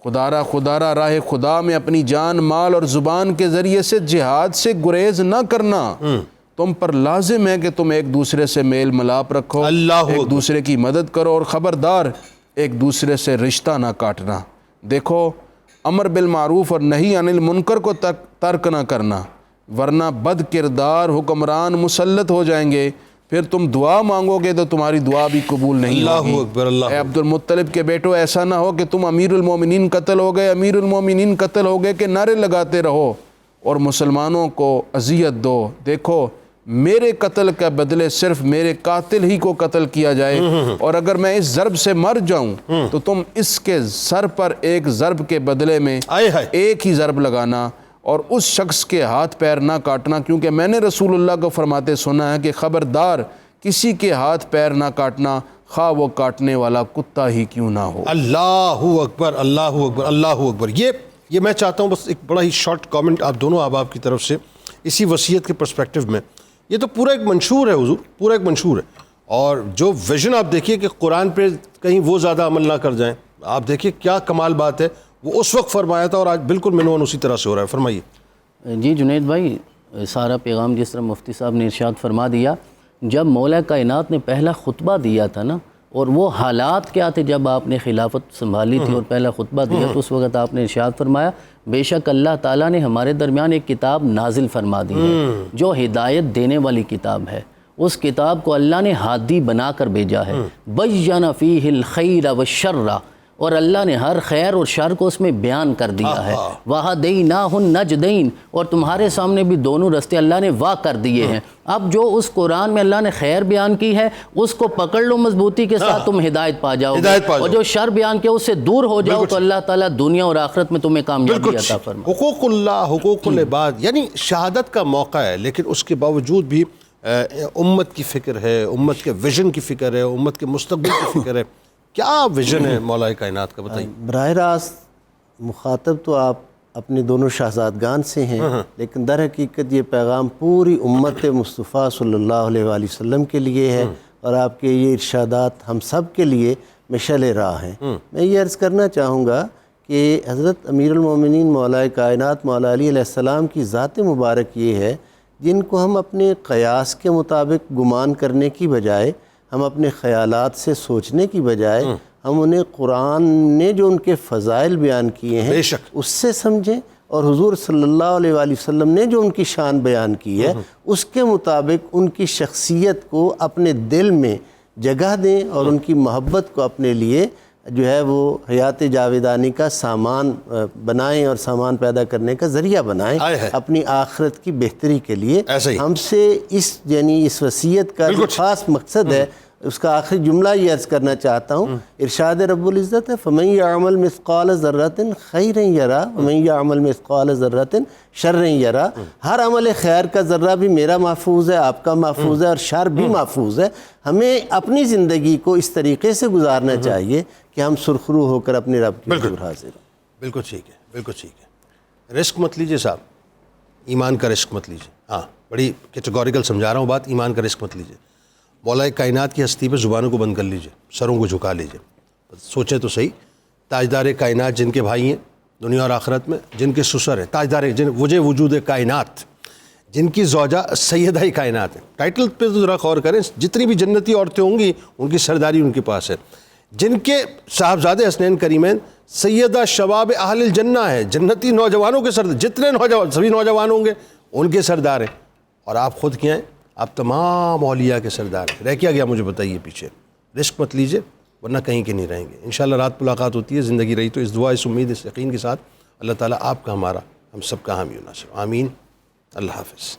خدارا راہ خدا میں اپنی جان مال اور زبان کے ذریعے سے جہاد سے گریز نہ کرنا، تم پر لازم ہے کہ تم ایک دوسرے سے میل ملاپ رکھو، ایک دوسرے کی مدد کرو، اور خبردار ایک دوسرے سے رشتہ نہ کاٹنا۔ دیکھو امر بالمعروف اور نہی عن المنکر کو ترک نہ کرنا، ورنہ بد کردار حکمران مسلط ہو جائیں گے، پھر تم دعا مانگو گے تو تمہاری دعا بھی قبول نہیں ہوگی۔ اے عبد المطلب کے بیٹو، ایسا نہ ہو کہ تم امیر المومنین قتل ہو گئے کہ نعرے لگاتے رہو اور مسلمانوں کو اذیت دو۔ دیکھو میرے قتل کا بدلے صرف میرے قاتل ہی کو قتل کیا جائے، اور اگر میں اس ضرب سے مر جاؤں تو تم اس کے سر پر ایک ضرب کے بدلے میں ایک ہی ضرب لگانا اور اس شخص کے ہاتھ پیر نہ کاٹنا، کیونکہ میں نے رسول اللہ کو فرماتے سنا ہے کہ خبردار کسی کے ہاتھ پیر نہ کاٹنا، خواہ وہ کاٹنے والا کتا ہی کیوں نہ ہو۔ اللہ اکبر، اللہ اکبر، اللہ اکبر۔ یہ یہ میں چاہتا ہوں بس ایک بڑا ہی شارٹ کامنٹ آپ دونوں احباب کی طرف سے اسی وصیت کے پرسپیکٹو میں. یہ تو پورا ایک منشور ہے حضور، پورا ایک منشور ہے، اور جو ویژن آپ دیکھیے کہ قرآن پہ کہیں وہ زیادہ عمل نہ کر جائیں. آپ دیکھیے کیا کمال بات ہے، وہ اس وقت فرمایا تھا اور آج بالکل منوان اسی طرح سے ہو رہا ہے. فرمائیے. جی جنید بھائی، سارا پیغام جس طرح مفتی صاحب نے ارشاد فرما دیا، جب مولا کائنات نے پہلا خطبہ دیا تھا نا، اور وہ حالات کیا تھے جب آپ نے خلافت سنبھالی تھی اور پہلا خطبہ دیا، تو اس وقت آپ نے ارشاد فرمایا بے شک اللہ تعالیٰ نے ہمارے درمیان ایک کتاب نازل فرما دی ہے جو ہدایت دینے والی کتاب ہے. اس کتاب کو اللہ نے ہادی بنا کر بھیجا ہے. بَيَّنَ فِيهِ الْخَيْرَ وَالشَّرَّ، اور اللہ نے ہر خیر اور شر کو اس میں بیان کر دیا ہے. وَهَدَيْنَاهُ النَّجْدَيْنِ، اور تمہارے سامنے بھی دونوں رستے اللہ نے واہ کر دیے ہیں. اب جو اس قرآن میں اللہ نے خیر بیان کی ہے اس کو پکڑ لو مضبوطی کے ساتھ، تم ہدایت پا جاؤ گے، اور جو شر بیان کیا اس سے دور ہو جاؤ تو اللہ تعالیٰ دنیا اور آخرت میں تمہیں کامیابی عطا فرمائے. حقوق اللہ، حقوق العباد، یعنی شہادت کا موقع ہے، لیکن اس کے باوجود بھی امت کی فکر ہے، امت کے ویژن کی فکر ہے، امت کے مستقبل کی فکر ہے. کیا ویژن ہے مولا کائنات کا، بتائیے. براہ راست مخاطب تو آپ اپنے دونوں شہزادگان سے ہیں، لیکن در حقیقت یہ پیغام پوری امت مصطفیٰ صلی اللہ علیہ وآلہ وسلم کے لیے ہے، اور آپ کے یہ ارشادات ہم سب کے لیے مشعل راہ ہیں. میں یہ عرض کرنا چاہوں گا کہ حضرت امیر المومنین مولا کائنات مولا علی علیہ السلام کی ذات مبارک یہ ہے جن کو ہم اپنے قیاس کے مطابق گمان کرنے کی بجائے، ہم اپنے خیالات سے سوچنے کی بجائے، ہم انہیں قرآن نے جو ان کے فضائل بیان کیے ہیں اس سے سمجھیں، اور حضور صلی اللہ علیہ وآلہ وسلم نے جو ان کی شان بیان کی ہے اس کے مطابق ان کی شخصیت کو اپنے دل میں جگہ دیں، اور ان کی محبت کو اپنے لیے جو ہے وہ حیات جاویدانی کا سامان بنائیں، اور سامان پیدا کرنے کا ذریعہ بنائیں اپنی آخرت کی بہتری کے لیے. ہم سے اس وصیت کا جو خاص مقصد ہے، اس کا آخری جملہ یہ عرض کرنا چاہتا ہوں. ارشاد رب العزت ہے فَمَن يَعْمَلْ مِثْقَالَ ذَرَّةٍ خَيْرًا يَرَى وَمَن يَعْمَلْ مِثْقَالَ ذَرَّةٍ شَرًّا يَرَى. ہر عمل خیر کا ذرہ بھی میرا محفوظ ہے، آپ کا محفوظ ہے، اور شر بھی محفوظ ہے. ہمیں اپنی زندگی کو اس طریقے سے گزارنا چاہیے کہ ہم سرخرو ہو کر اپنے رب کے حضور حاضر ہوں. بالکل ٹھیک ہے، بالکل ٹھیک ہے. رسک مت لیجئے صاحب، ایمان کا رسک مت لیجئے. ہاں، بڑی کیٹیگوریکل سمجھا رہا ہوں بات. ایمان کا رسک مت لیجئے. مولا کائنات کی ہستی پہ زبانوں کو بند کر لیجئے، سروں کو جھکا لیجئے. سوچیں تو صحیح، تاجدار کائنات جن کے بھائی ہیں دنیا اور آخرت میں، جن کے سسر ہیں تاجدار، جن وجہ وجود کائنات، جن کی زوجہ سیدہ کائنات ہیں. ٹائٹل پہ تو ذرا غور کریں. جتنی بھی جنتی عورتیں ہوں گی ان کی سرداری ان کے پاس ہے. جن کے صاحبزادے حسنین کریمین سیدہ شباب اہل الجنہ ہے، جنتی نوجوانوں کے سردار، جتنے نوجوان سبھی نوجوان ہوں گے ان کے سردار ہیں. اور آپ خود کیا ہیں؟ آپ تمام اولیاء کے سردار ہیں. رہ کیا گیا مجھے بتائیے پیچھے؟ رسک مت لیجئے ورنہ کہیں کے نہیں رہیں گے. انشاءاللہ رات ملاقات ہوتی ہے، زندگی رہی تو اس دعا، اس امید، اس یقین کے ساتھ اللہ تعالیٰ آپ کا، ہمارا، ہم سب کا حامی و ناصر. آمین. اللہ حافظ.